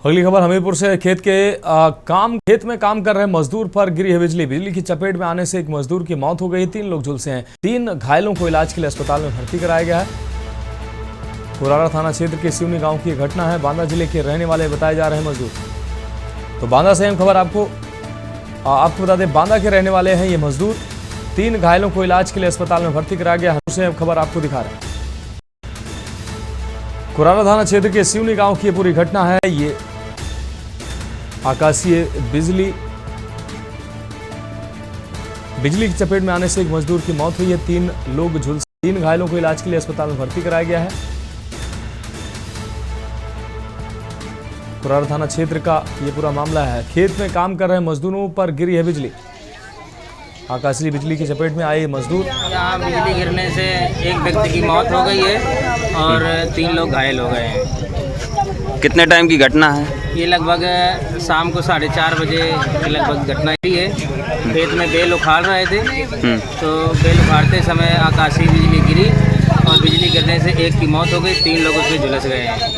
[SPEAKER 1] अगली खबर हमीरपुर से, खेत में काम कर रहे मजदूर पर गिरी है बिजली। बिजली की चपेट में आने से एक मजदूर की मौत हो गई। 3 लोग झुलसे हैं। 3 घायलों को इलाज के लिए अस्पताल में भर्ती कराया गया है। कुरारा थाना क्षेत्र के सिवनी गांव की घटना है। बांदा जिले के रहने वाले बताए जा रहे हैं मजदूर। तो बांदा से अहम खबर आपको बता दें, बांदा के रहने वाले हैं ये मजदूर। 3 घायलों को इलाज के लिए अस्पताल में भर्ती कराया गया है। उसे अहम खबर आपको दिखा रहे हैं। कुरारा थाना क्षेत्र के सिवनी गांव की पूरी घटना है। ये आकाशीय बिजली की चपेट में आने से एक मजदूर की मौत हुई है। 3 लोग झुलसे, 3 घायलों को इलाज के लिए अस्पताल में भर्ती कराया गया है। कुरारा थाना क्षेत्र का ये पूरा मामला है। खेत में काम कर रहे मजदूरों पर गिरी है बिजली। आकाशीय बिजली की चपेट में आए मजदूर।
[SPEAKER 21] यहाँ बिजली गिरने से एक व्यक्ति की मौत हो गई है और 3 लोग घायल हो गए हैं।
[SPEAKER 22] कितने टाइम की घटना है?
[SPEAKER 21] ये लगभग शाम को 4:30 बजे की लगभग घटना ही है खेत में बेल उखाड़ रहे थे, तो बेल उखाड़ते समय आकाशीय बिजली गिरी और बिजली गिरने से एक की मौत हो गई, 3 लोग उसमें झुलस गए हैं।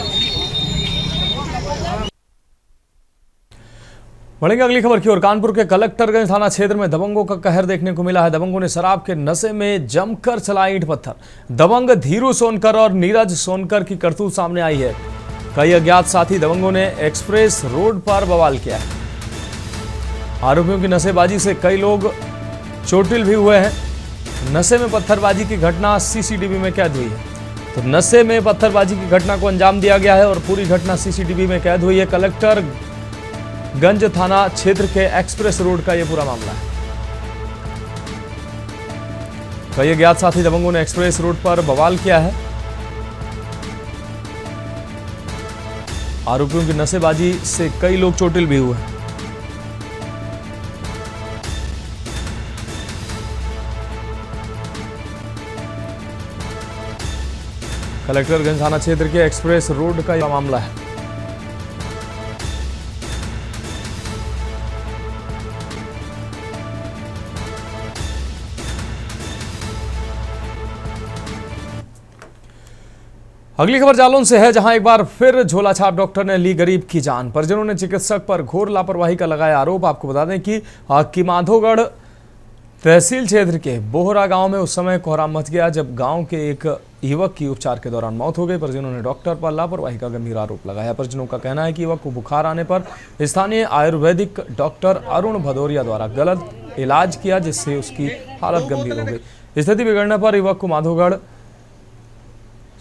[SPEAKER 1] बढ़ेंगे अगली खबर की ओर। कानपुर के कलेक्टरगंज थाना क्षेत्र में दबंगों का कहर देखने को मिला है। दबंगों ने शराब के नशे में जमकर चलाए ईंट पत्थर। दबंग धीरू सोनकर और नीरज सोनकर की करतूत सामने आई है। कई अज्ञात साथी दबंगों ने एक्सप्रेस रोड पर बवाल किया है। आरोपियों की नशेबाजी से कई लोग चोटिल भी हुए हैं। नशे में पत्थरबाजी की घटना सीसीटीवी में कैद हुई है। तो नशे में पत्थरबाजी की घटना को अंजाम दिया गया है और पूरी घटना सीसीटीवी में कैद हुई है। कलेक्टर गंज थाना क्षेत्र के एक्सप्रेस रोड का यह पूरा मामला है। कई अज्ञात साथी दबंगों ने एक्सप्रेस रोड पर बवाल किया है। आरोपियों की नशेबाजी से कई लोग चोटिल भी हुए हैं। कलेक्टरगंज थाना क्षेत्र के एक्सप्रेस रोड का यह मामला है। अगली खबर जालौन से है, जहां एक बार फिर झोलाछाप डॉक्टर ने ली गरीब की जान। परिजनों ने चिकित्सक पर घोर लापरवाही का लगाया आरोप। आपको बता दें कि माधोगढ़ तहसील क्षेत्र के बोहरा गांव में उस समय कोहराम मच गया जब गांव के एक युवक की उपचार के दौरान मौत हो गई। परिजनों ने डॉक्टर पर लापरवाही का गंभीर आरोप लगाया। परिजनों का कहना है कि युवक को बुखार आने पर स्थानीय आयुर्वेदिक डॉक्टर अरुण भदौरिया द्वारा गलत इलाज किया, जिससे उसकी हालत गंभीर हो गई। स्थिति बिगड़ने पर युवक को माधोगढ़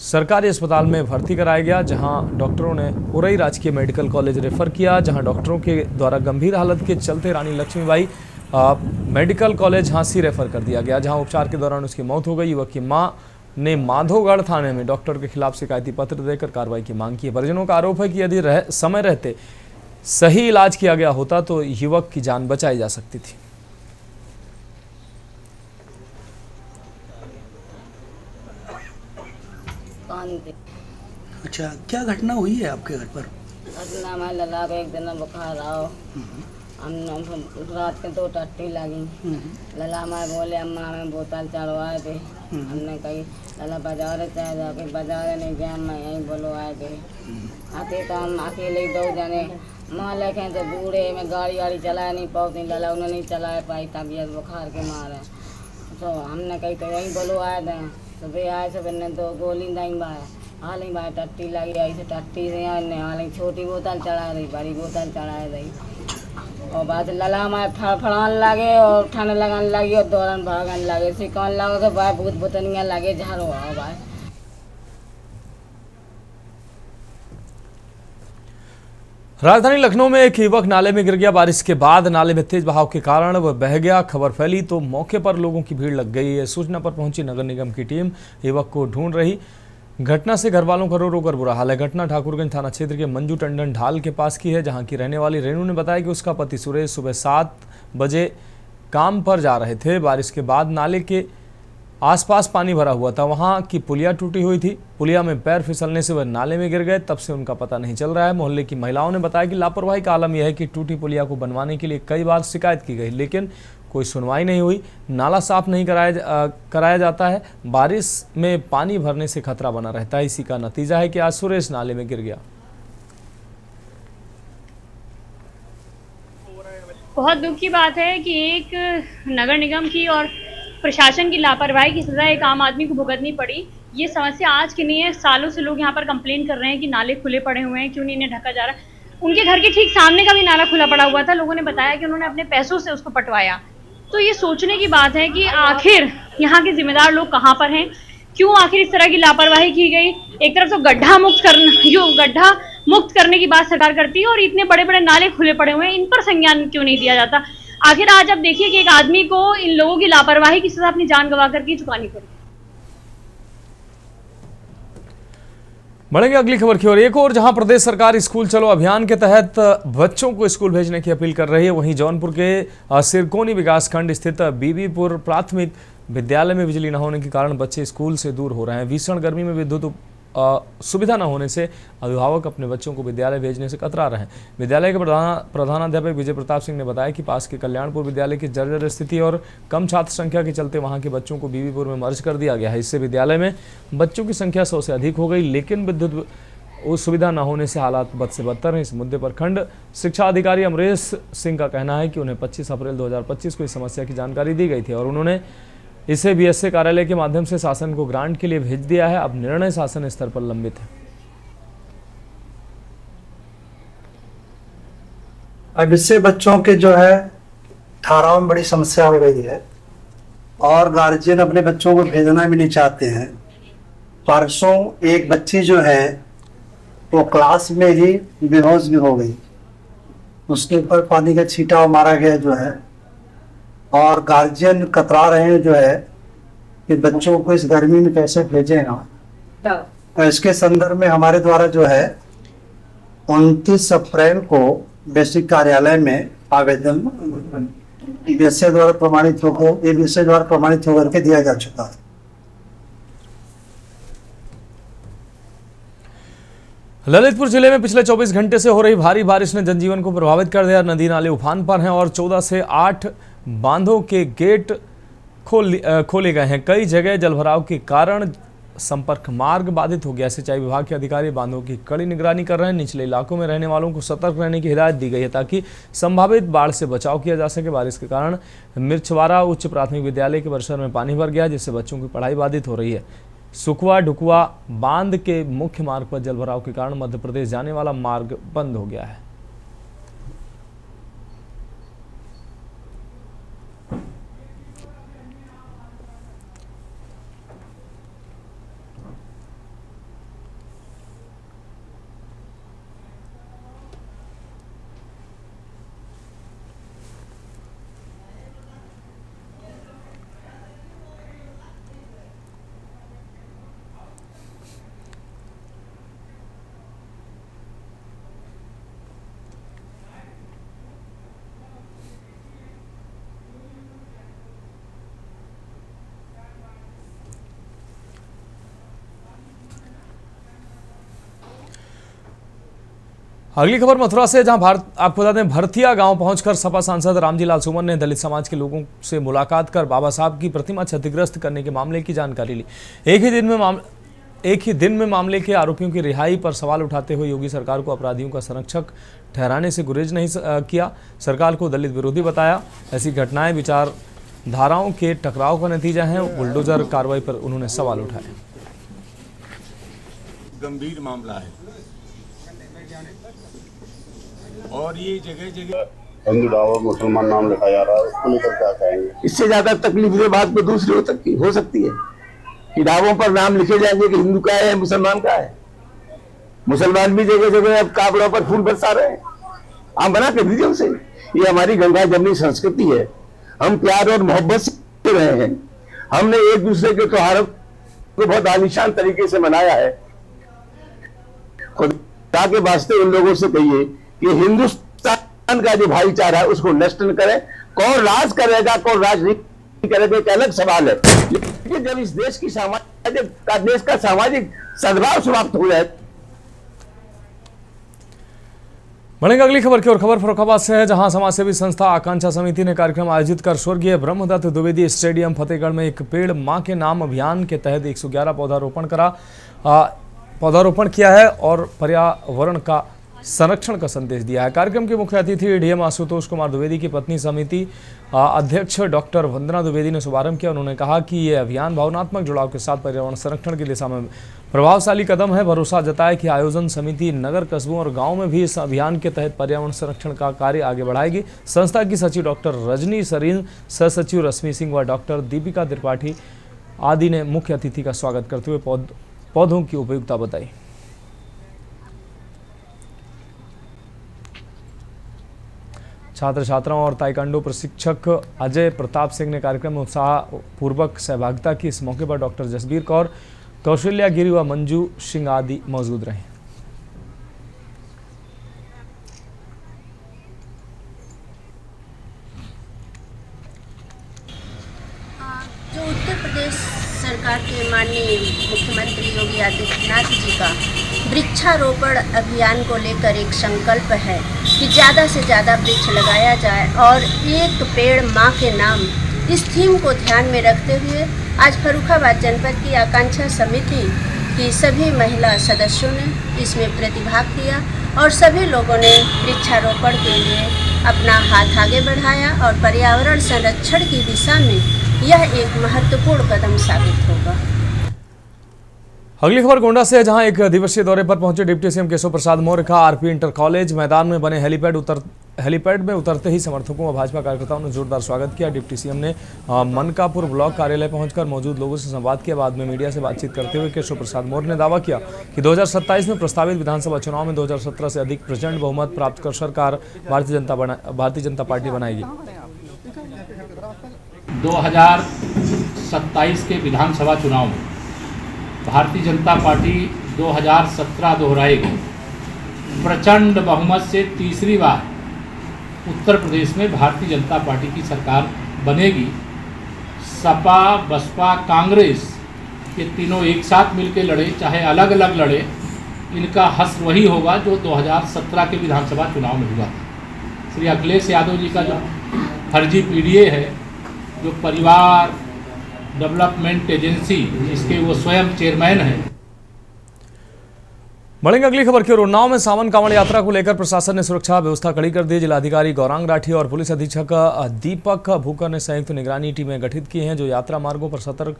[SPEAKER 1] सरकारी अस्पताल में भर्ती कराया गया, जहां डॉक्टरों ने उरई राजकीय मेडिकल कॉलेज रेफर किया, जहां डॉक्टरों के द्वारा गंभीर हालत के चलते Rani Laxmibai medical college Jhansi refer कर दिया गया, जहां उपचार के दौरान उसकी मौत हो गई। युवक की मां ने माधोगढ़ थाने में डॉक्टर के खिलाफ शिकायती पत्र देकर कार्रवाई की मांग की है। परिजनों का आरोप है कि यदि समय रहते सही इलाज किया गया होता तो युवक की जान बचाई जा सकती थी।
[SPEAKER 3] अच्छा, क्या घटना हुई है आपके घर पर?
[SPEAKER 22] घटना में लला को एक दिन बुखार आओ, हम रात के 2 टट्टी लगी। लला माँ बोले अम्मा हमें बोतल चढ़वाए थे। हमने कही लला बाजार चाहे जाके बाजार नहीं गए, मैं यहीं बोलो आए थे। आते तो हम अकेले 2 जने माँ लेके तो बूढ़े में गाड़ी चला नहीं पाती। लला उन्होंने नहीं चला पाई, तबीयत बुखार के मारे। तो हमने कही तो यहीं बोलो आए थे। सुबह आए, सुबह ने 2 गोली नहीं बाय, हाली बाय टट्टी लगी। ऐसे टट्टी से हाली छोटी बोतल चढ़ा रही, बड़ी बोतल चढ़ा रही। और बाद लला माए फड़फड़ान लगे और ठंड लगाने लगी और दौड़न भागन लगे। सिकन लगे तो भाई भूत भूतनिया लगे, झाड़ो आओ भाई।
[SPEAKER 1] राजधानी लखनऊ में एक युवक नाले में गिर गया। बारिश के बाद नाले में तेज बहाव के कारण वह बह गया। खबर फैली तो मौके पर लोगों की भीड़ लग गई है। सूचना पर पहुंची नगर निगम की टीम युवक को ढूंढ रही। घटना से घर वालों का रो रो कर बुरा हाल है। घटना ठाकुरगंज थाना क्षेत्र के मंजू टंडन ढाल के पास की है, जहां की रहने वाली रेणु ने बताया कि उसका पति सुरेश सुबह 7 बजे काम पर जा रहे थे। बारिश के बाद नाले के आसपास पानी भरा हुआ था, वहां की पुलिया टूटी हुई थी। पुलिया में पैर फिसलने से वह नाले में गिर गए। तब से उनका पता नहीं चल रहा है। मोहल्ले की महिलाओं ने बताया कि लापरवाही का आलम यह है कि टूटी पुलिया को बनवाने के लिए कई बार शिकायत की गई, लेकिन कोई सुनवाई नहीं हुई। नाला साफ नहीं कराया जाता है। बारिश में पानी भरने से खतरा बना रहता है। इसी का नतीजा है कि आज सुरेश नाले में गिर गया।
[SPEAKER 23] बहुत दुख की बात है कि एक नगर निगम की और प्रशासन की लापरवाही की सजा एक आम आदमी को भुगतनी पड़ी। ये समस्या आज की नहीं है, सालों से लोग यहाँ पर कंप्लेन कर रहे हैं कि नाले खुले पड़े हुए हैं, क्यों नहीं इन्हें ढका जा रहा है। उनके घर के ठीक सामने का भी नाला खुला पड़ा हुआ था। लोगों ने बताया कि उन्होंने अपने पैसों से उसको पटवाया। तो ये सोचने की बात है कि आखिर यहाँ के जिम्मेदार लोग कहाँ पर हैं, क्यों आखिर इस तरह की लापरवाही की गई। एक तरफ तो गड्ढा मुक्त करने की बात सरकार करती है और इतने बड़े बड़े नाले खुले पड़े हुए हैं, इन पर संज्ञान क्यों नहीं दिया जाता। आखिर आज अब देखिए कि एक आदमी को इन लोगों की लापरवाही की सजा अपनी जान गंवा करके चुकानी पड़ी।
[SPEAKER 1] बढ़ेंगे अगली खबर की ओर। एक और जहां प्रदेश सरकार स्कूल चलो अभियान के तहत बच्चों को स्कूल भेजने की अपील कर रही है, वहीं जौनपुर के सिरकोनी विकासखंड स्थित बीबीपुर प्राथमिक विद्यालय में बिजली न होने के कारण बच्चे स्कूल से दूर हो रहे हैं। भीषण गर्मी में विद्युत सुविधा न होने से अभिभावक अपने बच्चों को विद्यालय भेजने से कतरा रहे हैं। विद्यालय के प्रधानाध्यापक विजय प्रताप सिंह ने बताया कि पास के कल्याणपुर विद्यालय की जर्जर स्थिति और कम छात्र संख्या के चलते वहां के बच्चों को बीबीपुर में मर्ज कर दिया गया है। इससे विद्यालय में बच्चों की संख्या 100 से अधिक हो गई, लेकिन विद्युत सुविधा न होने से हालात बद से बदतर हैं। इस मुद्दे पर खंड शिक्षा अधिकारी अमरेश सिंह का कहना है कि उन्हें 25 अप्रैल 2025 को इस समस्या की जानकारी दी गई थी और उन्होंने इसे बीएसए कार्यालय के माध्यम से शासन को ग्रांट के लिए भेज दिया है। अब निर्णय शासन स्तर पर लंबित है।
[SPEAKER 4] अब इससे बच्चों के जो है धाराओं में बड़ी समस्या हो रही है और गार्जियन अपने बच्चों को भेजना भी नहीं चाहते हैं। परसों एक बच्ची जो है वो क्लास में ही बेहोश भी हो गई, उसके ऊपर पानी का छींटा मारा गया जो है, और गार्जियन कतरा रहे हैं जो है कि बच्चों को इस गर्मी में कैसे भेजें हम। तो इसके संदर्भ में हमारे द्वारा जो है 29 अप्रैल को बेसिक कार्यालय में आवेदन बीएसए द्वारा प्रमाणित होकर के दिया जा चुका है।
[SPEAKER 1] ललितपुर जिले में पिछले 24 घंटे से हो रही भारी बारिश ने जनजीवन को प्रभावित कर दिया। नदी नाले उफान पर हैं और 14 से 8 बांधों के गेट खोले गए हैं। कई जगह जलभराव के कारण संपर्क मार्ग बाधित हो गया। सिंचाई विभाग के अधिकारी बांधों की कड़ी निगरानी कर रहे हैं। निचले इलाकों में रहने वालों को सतर्क रहने की हिदायत दी गई है ताकि संभावित बाढ़ से बचाव किया जा सके। बारिश के कारण मिर्चवाड़ा उच्च प्राथमिक विद्यालय के परिसर में पानी भर गया, जिससे बच्चों की पढ़ाई बाधित हो रही है। सुखवा ढुकुआ बांध के मुख्य मार्ग पर जलभराव के कारण मध्य प्रदेश जाने वाला मार्ग बंद हो गया है। अगली खबर मथुरा से, जहां आपको बता दें भरथिया गांव पहुंचकर सपा सांसद रामजी लाल सुमन ने दलित समाज के लोगों से मुलाकात कर बाबा साहब की प्रतिमा क्षतिग्रस्त करने के मामले की जानकारी ली। एक ही दिन में मामले के आरोपियों की रिहाई पर सवाल उठाते हुए योगी सरकार को अपराधियों का संरक्षक ठहराने से गुरेज नहीं किया। सरकार को दलित विरोधी बताया। ऐसी घटनाएं विचारधाराओं के टकराव का नतीजा है। बुलडोजर कार्रवाई पर उन्होंने सवाल उठाए।
[SPEAKER 5] गंभीर मामला है और ये जगह जगह
[SPEAKER 6] हिंदू और मुसलमान नाम लिखा जा रहा है, उसको लेकर क्या कहेंगे?
[SPEAKER 24] इससे ज्यादा तकलीफ ये बात को दूसरी हो सकती है कि दावों पर नाम लिखे जाएंगे कि हिंदू का है मुसलमान का है। मुसलमान भी जगह जगह अब काबड़ों पर फूल बरसा रहे हैं। आप बना कर दीजिए उनसे। ये हमारी गंगा जमनी संस्कृति है, हम प्यार और मोहब्बत से रहे हैं। हमने एक दूसरे के त्योहारों को बहुत आलीशान तरीके से मनाया है। खुदा के वास्ते उन लोगों से कहिए कि हिंदुस्तान का जो भाईचारा है उसको नष्ट न करें। कौन राज करेगा कौन राज नहीं करेगा एक अलग सवाल है, लेकिन जब इस देश की देश का सामाजिक सद्भाव समाप्त हो जाए।
[SPEAKER 1] बढ़ेंगे अगली खबर की ओर। खबर फर्रुखाबाद से है, जहां समाजसेवी संस्था आकांक्षा समिति ने कार्यक्रम आयोजित कर स्वर्गीय ब्रह्मदत्त द्विवेदी स्टेडियम फतेहगढ़ में एक पेड़ मां के नाम अभियान के तहत 111 पौधारोपण किया है और पर्यावरण का संरक्षण का संदेश दिया है। कार्यक्रम के मुख्य अतिथि डीएम आशुतोष कुमार द्विवेदी की पत्नी समिति अध्यक्ष डॉक्टर वंदना द्विवेदी ने शुभारंभ किया। उन्होंने कहा कि ये अभियान भावनात्मक जुड़ाव के साथ पर्यावरण संरक्षण की दिशा में प्रभावशाली कदम है। भरोसा जताया कि आयोजन समिति नगर कस्बों और गाँव में भी इस अभियान के तहत पर्यावरण संरक्षण का कार्य आगे बढ़ाएगी। संस्था की सचिव डॉक्टर रजनी सरीन, सह सचिव रश्मि सिंह व डॉक्टर दीपिका त्रिपाठी आदि ने मुख्य अतिथि का स्वागत करते हुए पौधों की उपयुक्तता बताई। छात्र छात्राओं और ताइक्वांडो प्रशिक्षक अजय प्रताप सिंह ने कार्यक्रम में उत्साहपूर्वक सहभागिता की। इस मौके पर डॉक्टर जसबीर कौर, कौशल्या गिरी व मंजू सिंह आदि मौजूद रहे।
[SPEAKER 25] जो उत्तर प्रदेश सरकार के माननीय
[SPEAKER 7] माननीय मुख्यमंत्री योगी आदित्यनाथ जी का वृक्षारोपण अभियान को लेकर एक संकल्प है कि ज़्यादा से ज़्यादा वृक्ष लगाया जाए और एक पेड़ माँ के नाम, इस थीम को ध्यान में रखते हुए आज फर्रुखाबाद जनपद की आकांक्षा समिति की सभी महिला सदस्यों ने इसमें प्रतिभाग किया और सभी लोगों ने वृक्षारोपण के लिए अपना हाथ आगे बढ़ाया और पर्यावरण संरक्षण की दिशा में यह एक महत्वपूर्ण कदम साबित होगा।
[SPEAKER 1] अगली खबर गोंडा से है, जहां एक दिवसीय दौरे पर पहुंचे डिप्टी सीएम केशव प्रसाद मौर्य का आरपी इंटर कॉलेज मैदान में बने हेलीपैड में उतरते ही समर्थकों व भाजपा कार्यकर्ताओं ने जोरदार स्वागत किया। डिप्टी सीएम ने मनकापुर ब्लॉक कार्यालय पहुंचकर मौजूद लोगों से संवाद किया। बाद में मीडिया से बातचीत करते हुए केशव प्रसाद मौर्य ने दावा किया कि 2027 में प्रस्तावित विधानसभा चुनाव में 2017 से अधिक प्रचंड बहुमत प्राप्त कर सरकार भारतीय जनता पार्टी बनाएगी।
[SPEAKER 8] 2027 के विधानसभा चुनाव में भारतीय जनता पार्टी 2017 दोहराएगी। प्रचंड बहुमत से तीसरी बार उत्तर प्रदेश में भारतीय जनता पार्टी की सरकार बनेगी। सपा, बसपा, कांग्रेस ये तीनों एक साथ मिलकर लड़े चाहे अलग अलग लड़े, इनका हश्र वही होगा जो 2017 के विधानसभा चुनाव में हुआ था। श्री अखिलेश यादव जी का जो फर्जी पीडीए है, जो परिवार डेवलपमेंट एजेंसी, इसके वो स्वयं चेयरमैन हैं।
[SPEAKER 1] बढ़ेंगे अगली खबर की ओर। उन्नाव में सावन कांवड़ यात्रा को लेकर प्रशासन ने सुरक्षा व्यवस्था कड़ी कर दी। जिलाधिकारी गौरांग राठी और पुलिस अधीक्षक दीपक भूकर ने संयुक्त निगरानी टीमें गठित की हैं जो यात्रा मार्गों पर सतर्क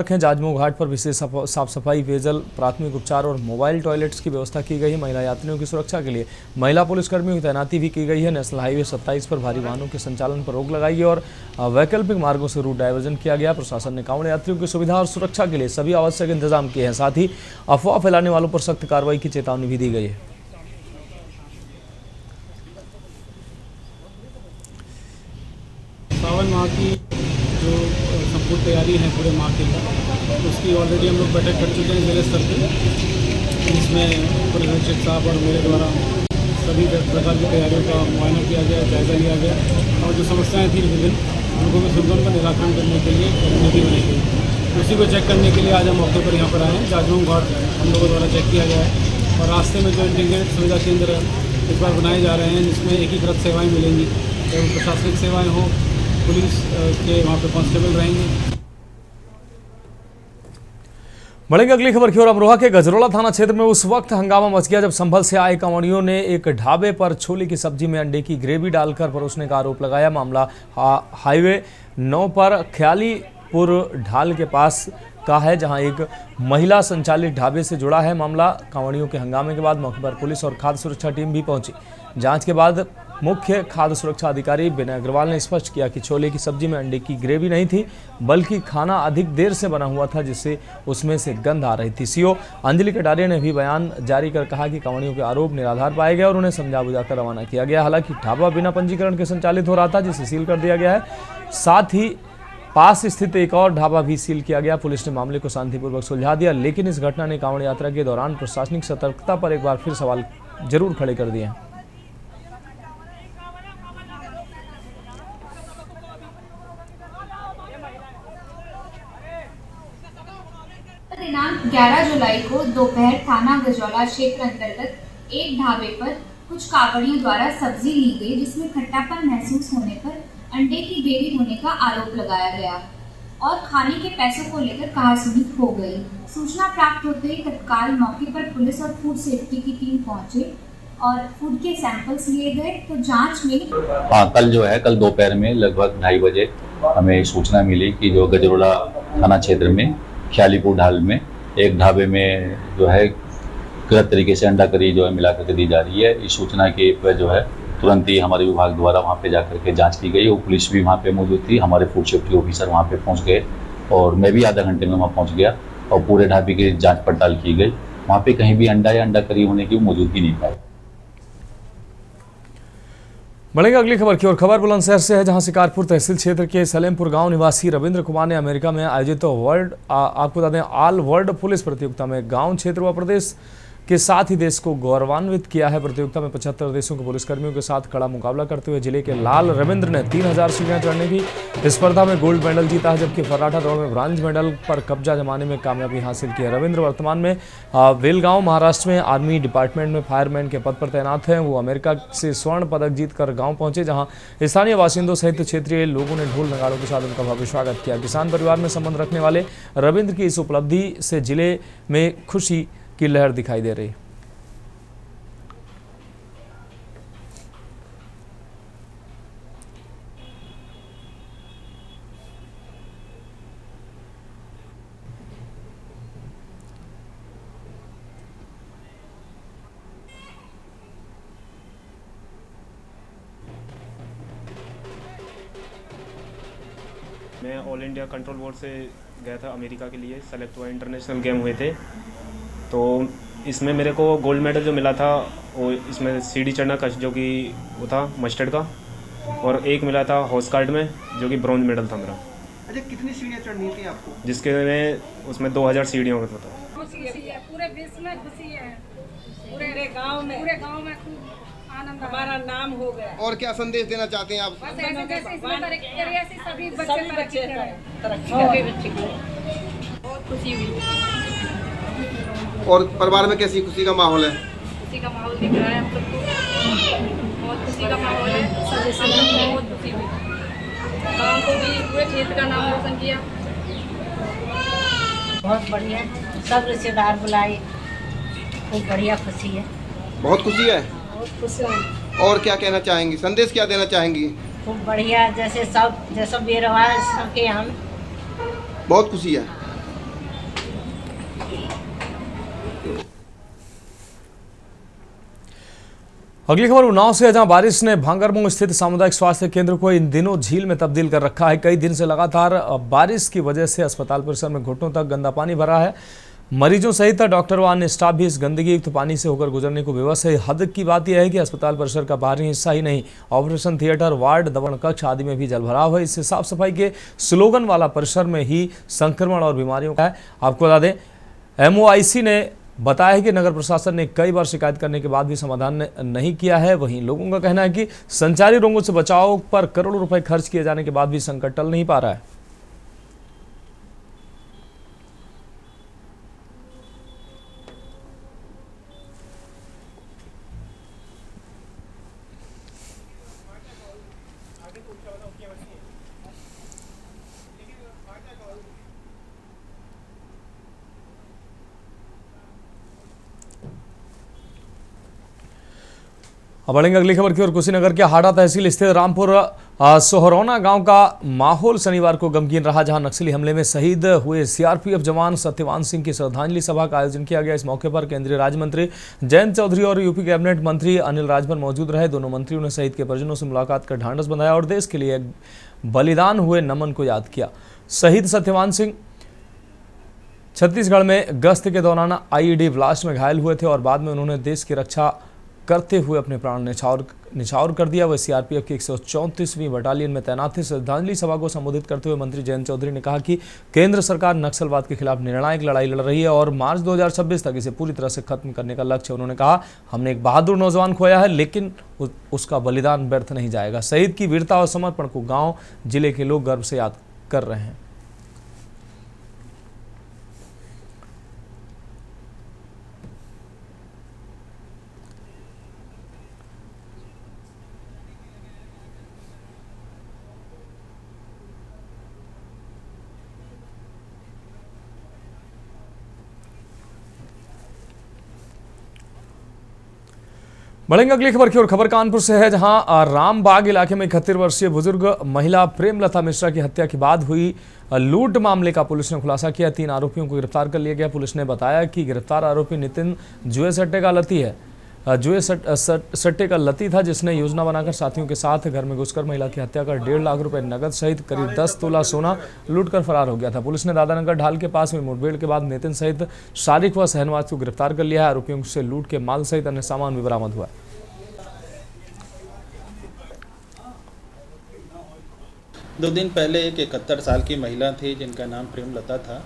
[SPEAKER 1] हैं। जाजमऊ घाट पर विशेष साफ सफाई, पेयजल, प्राथमिक उपचार और मोबाइल टॉयलेट्स की व्यवस्था की गई है। महिला यात्रियों की सुरक्षा के लिए महिला पुलिसकर्मियों की तैनाती भी की गई है। नेशनल हाईवे 27 पर भारी वाहनों के संचालन पर रोक लगाई है और वैकल्पिक मार्गों से रूट डायवर्जन किया गया। प्रशासन ने कांवड़ यात्रियों की सुविधा और सुरक्षा के लिए सभी आवश्यक इंतजाम किए हैं। साथ ही अफवाह फैलाने वालों पर सख्त कार्रवाई की चेतावनी भी दी गई है।
[SPEAKER 9] सावन माह की जो संपूर्ण तैयारी है पूरे माह के लिए, उसकी ऑलरेडी हम लोग बैठक कर चुके हैं जिले स्तर पर, जिसमें पुलिस अधीक्षक साहब और मेरे द्वारा सभी प्रकार की तैयारियों का मुआयना किया गया, जायजा लिया गया और जो समस्याएं थी विभिन्न उनको भी सुनकर उनका निराकरण करने के लिए रणनीति बनाई गई। उसी को चेक करने के लिए आज हम मौके पर यहाँ पर आए हैं। जाजमऊ घाट हम लोगों द्वारा चेक किया गया है और रास्ते में जो इंटीग्रेटेड सुविधा केंद्र इस बार बनाए जा रहे हैं, जिसमें एकीकृत सेवाएँ मिलेंगी, चाहे प्रशासनिक सेवाएँ हों, पुलिस के वहाँ पे कांस्टेबल रहेंगे।
[SPEAKER 1] बढ़ेंगे अगली खबर की ओर। अमरोहा के गजरोला थाना क्षेत्र में उस वक्त हंगामा मच गया जब संभल से आए कांवड़ियों ने एक ढाबे पर छोले की सब्जी में अंडे की ग्रेवी डालकर परोसने का आरोप लगाया। मामला हाईवे 9 पर ख्यालीपुर ढाल के पास का है, जहां एक महिला संचालित ढाबे से जुड़ा है। मामला कांवड़ियों के हंगामे के बाद मौके पर पुलिस और खाद्य सुरक्षा टीम भी पहुंची। जांच के बाद मुख्य खाद्य सुरक्षा अधिकारी विनय अग्रवाल ने स्पष्ट किया कि छोले की सब्जी में अंडे की ग्रेवी नहीं थी, बल्कि खाना अधिक देर से बना हुआ था, जिससे उसमें से गंध आ रही थी। सीओ अंजलि कटारिया ने भी बयान जारी कर कहा कि कांवड़ियों के आरोप निराधार पाए गए और उन्हें समझा बुझाकर रवाना किया गया। हालांकि ढाबा बिना पंजीकरण के संचालित हो रहा था, जिसे सील कर दिया गया है। साथ ही पास स्थित एक और ढाबा भी सील किया गया। पुलिस ने मामले को शांतिपूर्वक सुलझा दिया, लेकिन इस घटना ने कांवड़ यात्रा के दौरान प्रशासनिक सतर्कता पर एक बार फिर सवाल जरूर खड़े कर दिए हैं।
[SPEAKER 12] दिनांक 11 जुलाई को दोपहर थाना गजौला क्षेत्र अंतर्गत एक ढाबे पर कुछ कांवड़ियों द्वारा सब्जी ली गई, जिसमें खट्टापन महसूस होने पर अंडे की ग्रेवी होने का आरोप लगाया गया और खाने के पैसों को लेकर कहासुनी हो गई। सूचना प्राप्त होते ही तत्काल मौके पर पुलिस और फूड सेफ्टी की टीम पहुंचे और फूड के सैंपल्स लिए गए तो जांच में
[SPEAKER 25] कल दोपहर में लगभग 2:30 बजे हमें सूचना मिली कि जो गजरोला थाना क्षेत्र में ख्यालीपुर ढाल में एक ढाबे में जो है गलत तरीके से अंडा करी जो है मिला करके दी जा रही है। इस सूचना के पर जो है तुरंत ही हमारे विभाग द्वारा वहाँ पे जाकर के जांच की गई और पुलिस भी वहाँ पे मौजूद थी। हमारे फूड सेफ्टी ऑफिसर वहाँ पे पहुँच गए और मैं भी आधा घंटे में वहाँ पहुँच गया और पूरे ढाबे की जाँच पड़ताल की गई। वहाँ पे कहीं भी अंडा या अंडा करी होने की मौजूदगी नहीं पाई।
[SPEAKER 1] बढ़ेगा अगली खबर की ओर। खबर बुलंदशहर से है, जहां शिकारपुर तहसील क्षेत्र के सलेमपुर गांव निवासी रविंद्र कुमार ने अमेरिका में आयोजित आपको बता दें ऑल वर्ल्ड पुलिस प्रतियोगिता में गांव क्षेत्र व प्रदेश के साथ ही देश को गौरवान्वित किया है। प्रतियोगिता में 75 देशों के पुलिसकर्मियों के साथ कड़ा मुकाबला करते हुए जिले के लाल रविंद्र ने 3000 सीढ़ियां चढ़ने की स्पर्धा में गोल्ड मेडल जीता है, जबकि फर्राटा दौड़ में ब्रांज मेडल पर कब्जा जमाने में कामयाबी हासिल की है। रविंद्र वर्तमान में वेलगांव महाराष्ट्र में आर्मी डिपार्टमेंट में फायरमैन के पद पर तैनात हैं। वो अमेरिका से स्वर्ण पदक जीतकर गाँव पहुंचे, जहाँ स्थानीय बासिंदों सहित क्षेत्रीय लोगों ने ढोल नगाड़ों के साथ उनका भव्य स्वागत किया। किसान परिवार में संबंध रखने वाले रविंद्र की इस उपलब्धि से जिले में खुशी की लहर दिखाई दे रही है।
[SPEAKER 2] मैं ऑल इंडिया कंट्रोल बोर्ड से गया था अमेरिका के लिए, सेलेक्ट हुआ, इंटरनेशनल गेम हुए थे। तो इसमें मेरे को गोल्ड मेडल जो मिला था वो इसमें सीढ़ी चढ़ना का जो कि वो था मस्टर्ड का, और एक मिला था हॉर्स कार्ड में जो कि ब्रॉन्ज मेडल था मेरा।
[SPEAKER 13] अच्छा, कितनी सीढ़ियाँ चढ़नी थी आपको?
[SPEAKER 2] जिसके में उसमें 2000 सीढ़ियों का था।
[SPEAKER 14] पूरे विश्व में खुशी है, पूरे गांव में खूब आनंद, हमारा नाम हो गया।
[SPEAKER 13] और क्या संदेश देना चाहते हैं आप?
[SPEAKER 14] सभी बच्चे तरक्की, बहुत खुशी हुई।
[SPEAKER 13] और परिवार में कैसी खुशी का माहौल है?
[SPEAKER 14] खुशी का माहौल दिख रहा है हम सबको, बहुत खुशी का माहौल है, बहुत खुशी हुई। गाँव को भी, पूरे क्षेत्र का नाम रोशन किया।
[SPEAKER 15] बहुत बढ़िया, सब रिश्तेदार बुलाए, खूब बढ़िया खुशी है।
[SPEAKER 13] बहुत खुशी है,
[SPEAKER 15] बहुत खुश है।
[SPEAKER 13] और क्या कहना चाहेंगी, संदेश क्या देना चाहेंगी?
[SPEAKER 15] खूब बढ़िया, जैसा बेरवाज सबके यहाँ
[SPEAKER 13] बहुत खुशी है।
[SPEAKER 1] अगली खबर उन्नाव से है, जहां बारिश ने भांगरमऊ स्थित सामुदायिक स्वास्थ्य केंद्र को इन दिनों झील में तब्दील कर रखा है। कई दिन से लगातार बारिश की वजह से अस्पताल परिसर में घुटनों तक गंदा पानी भरा है। मरीजों सहित डॉक्टर व अन्य स्टाफ भी इस गंदगी युक्त पानी से होकर गुजरने को विवश है। हद की बात यह है कि अस्पताल परिसर का बाहरी हिस्सा ही नहीं, ऑपरेशन थिएटर, वार्ड, दमन कक्ष आदि में भी जलभराव है। इससे साफ सफाई के स्लोगन वाला परिसर में ही संक्रमण और बीमारियों का है। आपको बता दें, MOIC ने बताया है कि नगर प्रशासन ने कई बार शिकायत करने के बाद भी समाधान नहीं किया है। वहीं लोगों का कहना है कि संचारी रोगों से बचाव पर करोड़ों रुपए खर्च किए जाने के बाद भी संकट टल नहीं पा रहा है। अब बढ़ेंगे अगली खबर की ओर। कुशीनगर के हाड़ा तहसील स्थित रामपुर सोहरौना गांव का माहौल शनिवार को गमगीन रहा, जहां नक्सली हमले में शहीद हुए CRPF जवान सत्यवान सिंह की श्रद्धांजलि सभा का आयोजन किया गया। इस मौके पर केंद्रीय राज्य मंत्री जयंत चौधरी और यूपी कैबिनेट मंत्री अनिल राजभर मौजूद रहे। दोनों मंत्रियों ने शहीद के परिजनों से मुलाकात कर ढांढस बंधाया और देश के लिए बलिदान हुए नमन को याद किया। शहीद सत्यवान सिंह छत्तीसगढ़ में गश्त के दौरान IED ब्लास्ट में घायल हुए थे और बाद में उन्होंने देश की रक्षा करते हुए अपने प्राण निछावर कर दिया। वह CRPF की 134वीं बटालियन में तैनात थे। श्रद्धांजलि सभा को संबोधित करते हुए मंत्री जयंत चौधरी ने कहा कि केंद्र सरकार नक्सलवाद के खिलाफ निर्णायक लड़ाई लड़ रही है और मार्च 2026 तक इसे पूरी तरह से खत्म करने का लक्ष्य। उन्होंने कहा, हमने एक बहादुर नौजवान खोया है, लेकिन उसका बलिदान व्यर्थ नहीं जाएगा। शहीद की वीरता और समर्पण को गाँव जिले के लोग गर्व से याद कर रहे हैं। बढ़ेंगे अगली खबर की ओर। खबर कानपुर से है, जहां रामबाग इलाके में 71 वर्षीय बुजुर्ग महिला प्रेमलता मिश्रा की हत्या के बाद हुई लूट मामले का पुलिस ने खुलासा किया। 3 आरोपियों को गिरफ्तार कर लिया गया। पुलिस ने बताया कि गिरफ्तार आरोपी नितिन जुए सट्टे का लती है। जुए सट्टे का लती था, जिसने योजना बनाकर साथियों के साथ घर में घुसकर महिला की हत्या कर 1.5 लाख रुपए नगद सहित करीब 10 तोला सोना लूटकर फरार हो गया था। पुलिस ने दादानगर ढाल के पास में मुठभेड़ के बाद नितिन सहित शारिक व शहनवाज को गिरफ्तार कर लिया है। आरोपियों से लूट के माल सहित अन्य सामान भी बरामद हुआ।
[SPEAKER 16] 2 दिन पहले एक 71 साल की महिला थी जिनका नाम प्रेमलता था।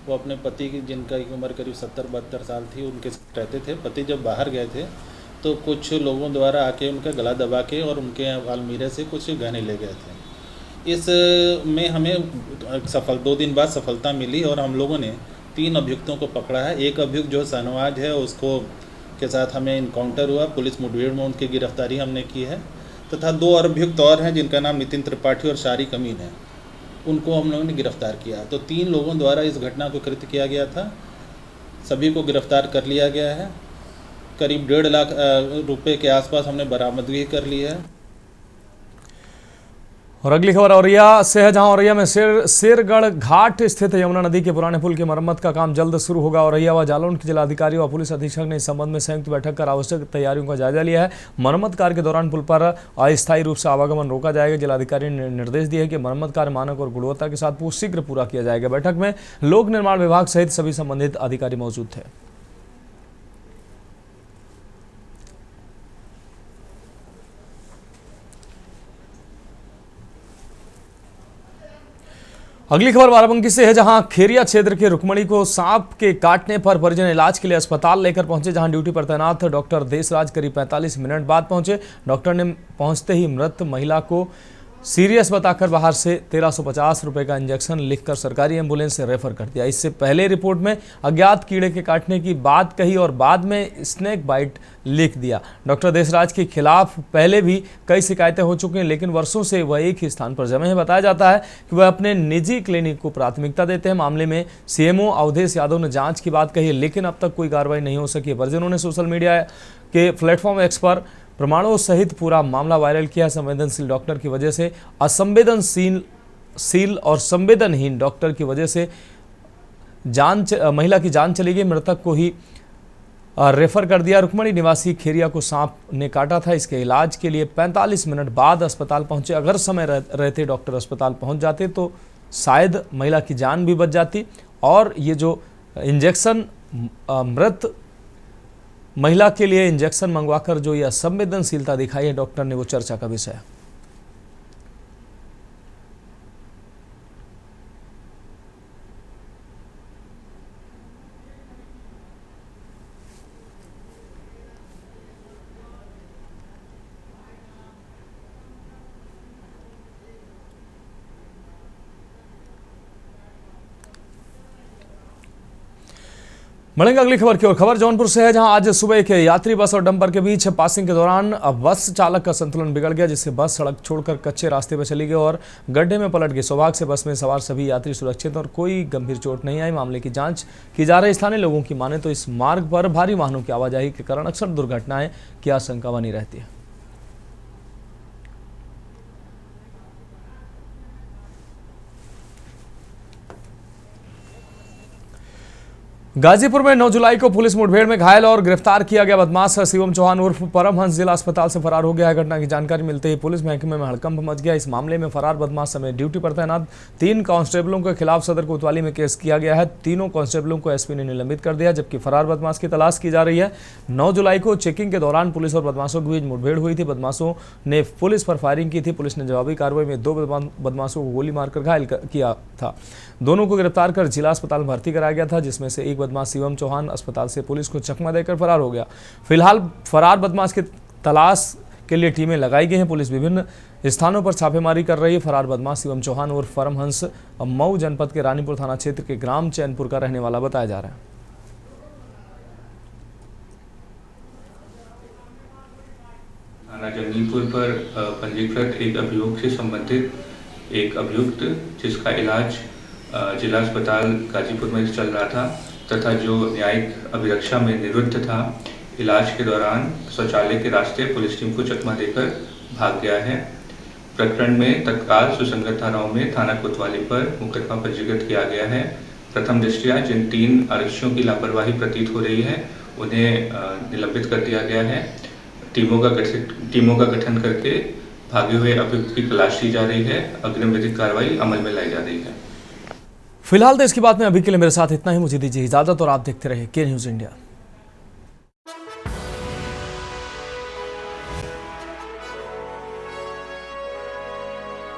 [SPEAKER 9] वो अपने पति की, जिनका की उम्र करीब 70-72 साल थी, उनके साथ रहते थे। पति जब बाहर गए थे तो कुछ लोगों द्वारा आके उनका गला दबा के और उनके अलमीरे से कुछ गहने ले गए थे। इस में हमें 2 दिन बाद सफलता मिली और हम लोगों ने 3 अभियुक्तों को पकड़ा है। एक अभियुक्त जो शहनवाज है उसको के साथ हमें इनकाउंटर हुआ, पुलिस मुठभेड़ में उनकी गिरफ्तारी हमने की है, तथा 2 अभियुक्त और हैं जिनका नाम नितिन त्रिपाठी और शारिक अमीन है, उनको हम लोगों ने गिरफ्तार किया। तो 3 लोगों द्वारा इस घटना को कृत्य किया गया था। सभी को गिरफ्तार कर लिया गया है। करीब 1.5 लाख रुपए के आसपास हमने बरामदगी कर ली है।
[SPEAKER 1] और अगली खबर औरैया से है, जहां औरैया में शेरगढ़ घाट स्थित यमुना नदी के पुराने पुल की मरम्मत का काम जल्द शुरू होगा। औरैया व जालौन के जिलाधिकारी व पुलिस अधीक्षक ने इस संबंध में संयुक्त बैठक कर आवश्यक तैयारियों का जायजा लिया है। मरम्मत कार्य के दौरान पुल पर अस्थायी रूप से आवागमन रोका जाएगा। जिलाधिकारी ने निर्देश दिए कि मरम्मत कार्य मानक और गुणवत्ता के साथ शीघ्र पूरा किया जाएगा। बैठक में लोक निर्माण विभाग सहित सभी संबंधित अधिकारी मौजूद थे। अगली खबर बाराबंकी से है, जहां खेरिया क्षेत्र के रुक्मणी को सांप के काटने पर परिजन इलाज के लिए अस्पताल लेकर पहुंचे। जहां ड्यूटी पर तैनात डॉक्टर देशराज करीब 45 मिनट बाद पहुंचे। डॉक्टर ने पहुंचते ही मृत महिला को सीरियस बताकर बाहर से 1350 रुपये का इंजेक्शन लिखकर सरकारी एम्बुलेंस से रेफर कर दिया। इससे पहले रिपोर्ट में अज्ञात कीड़े के काटने की बात कही और बाद में स्नेक बाइट लिख दिया। डॉक्टर देशराज के खिलाफ पहले भी कई शिकायतें हो चुकी हैं, लेकिन वर्षों से वह एक ही स्थान पर जमे हैं। बताया जाता है कि वह अपने निजी क्लिनिक को प्राथमिकता देते हैं। मामले में सीएमओ अवधेश यादव ने जाँच की बात कही है, लेकिन अब तक कोई कार्रवाई नहीं हो सकी है। परिजनों ने सोशल मीडिया के प्लेटफॉर्म एक्स पर प्रमाणों सहित पूरा मामला वायरल किया। संवेदनशील डॉक्टर की वजह से असंवेदनशील और संवेदनहीन डॉक्टर की वजह से महिला की जान चली गई। मृतक को ही रेफर कर दिया। रुक्मणी निवासी खेरिया को सांप ने काटा था। इसके इलाज के लिए 45 मिनट बाद अस्पताल पहुंचे। अगर समय रहते डॉक्टर अस्पताल पहुंच जाते तो शायद महिला की जान भी बच जाती। और ये जो इंजेक्शन मृत महिला के लिए इंजेक्शन मंगवाकर जो यह संवेदनशीलता दिखाई है डॉक्टर ने, वो चर्चा का विषय है। बढ़ेंगे अगली खबर की ओर। खबर जौनपुर से है, जहां आज सुबह एक यात्री बस और डंपर के बीच पासिंग के दौरान बस चालक का संतुलन बिगड़ गया, जिससे बस सड़क छोड़कर कच्चे रास्ते पर चली गई और गड्ढे में पलट गई। सौभाग्य से बस में सवार सभी यात्री सुरक्षित और कोई गंभीर चोट नहीं आई। मामले की जांच की जा रही। स्थानीय लोगों की माने तो इस मार्ग पर भारी वाहनों की आवाजाही के कारण अक्सर दुर्घटनाएं की आशंका बनी रहती है। गाजीपुर में 9 जुलाई को पुलिस मुठभेड़ में घायल और गिरफ्तार किया गया बदमाश शिवम चौहान उर्फ परमहंस जिला अस्पताल से फरार हो गया है। घटना की जानकारी मिलते ही पुलिस महकमे में हड़कंप मच गया। इस मामले में फरार बदमाश समेत ड्यूटी पर तैनात 3 कांस्टेबलों के खिलाफ सदर कोतवाली में केस किया गया है। तीनों कांस्टेबलों को एसपी ने निलंबित कर दिया, जबकि फरार बदमाश की तलाश की जा रही है। 9 जुलाई को चेकिंग के दौरान पुलिस और बदमाशों के बीच मुठभेड़ हुई थी। बदमाशों ने पुलिस पर फायरिंग की थी। पुलिस ने जवाबी कार्रवाई में 2 बदमाशों को गोली मारकर घायल किया था। दोनों को गिरफ्तार कर जिला अस्पताल में भर्ती कराया गया था, जिसमें से एक बदमाश शिवम चौहान अस्पताल से पुलिस को चकमा देकर फरार हो गया। फिलहाल फरार बदमाश की तलाश के लिए टीमें लगाई गई हैं। पुलिस विभिन्न स्थानों पर छापेमारी कर रही है। फरार बदमाश शिवम चौहान उर्फ परमहंस मऊ जनपद के रानीपुर थाना क्षेत्र के ग्राम चैनपुर का रहने वाला बताया जा रहा है।
[SPEAKER 10] थाना जंगीपुर पर पंजीकृत एक अभियुक्त से संबंधित एक अभियुक्त जिसका इलाज जिला अस्पताल गाजीपुर में चल रहा था तथा जो न्यायिक अभिरक्षा में निरुद्ध था, इलाज के दौरान शौचालय के रास्ते पुलिस टीम को चकमा देकर भाग गया है। प्रकरण में तत्काल सुसंगत धाराओं में थाना कोतवाली पर मुकदमा पंजीकृत किया गया है। प्रथम दृष्टया जिन 3 आरक्षियों की लापरवाही प्रतीत हो रही है उन्हें निलंबित कर दिया गया है। टीमों का गठन करके भागे हुए अभियुक्त की तलाश की जा रही है। अग्रिम विधिक कार्रवाई अमल में लाई जा रही है।
[SPEAKER 1] फिलहाल देश की बात में अभी के लिए मेरे साथ इतना ही। मुझे दीजिए इजाजत और आप देखते रहे के न्यूज़ इंडिया।